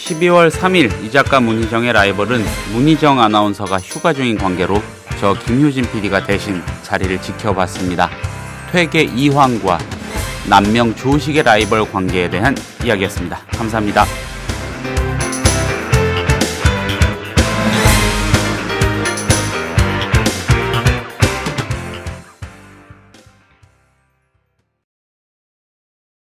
12월 3일 이 작가 문희정의 라이벌은 문희정 아나운서가 휴가 중인 관계로 저 김효진 PD가 대신 자리를 지켜봤습니다. 퇴계 이황과 남명 조식의 라이벌 관계에 대한 이야기였습니다. 감사합니다.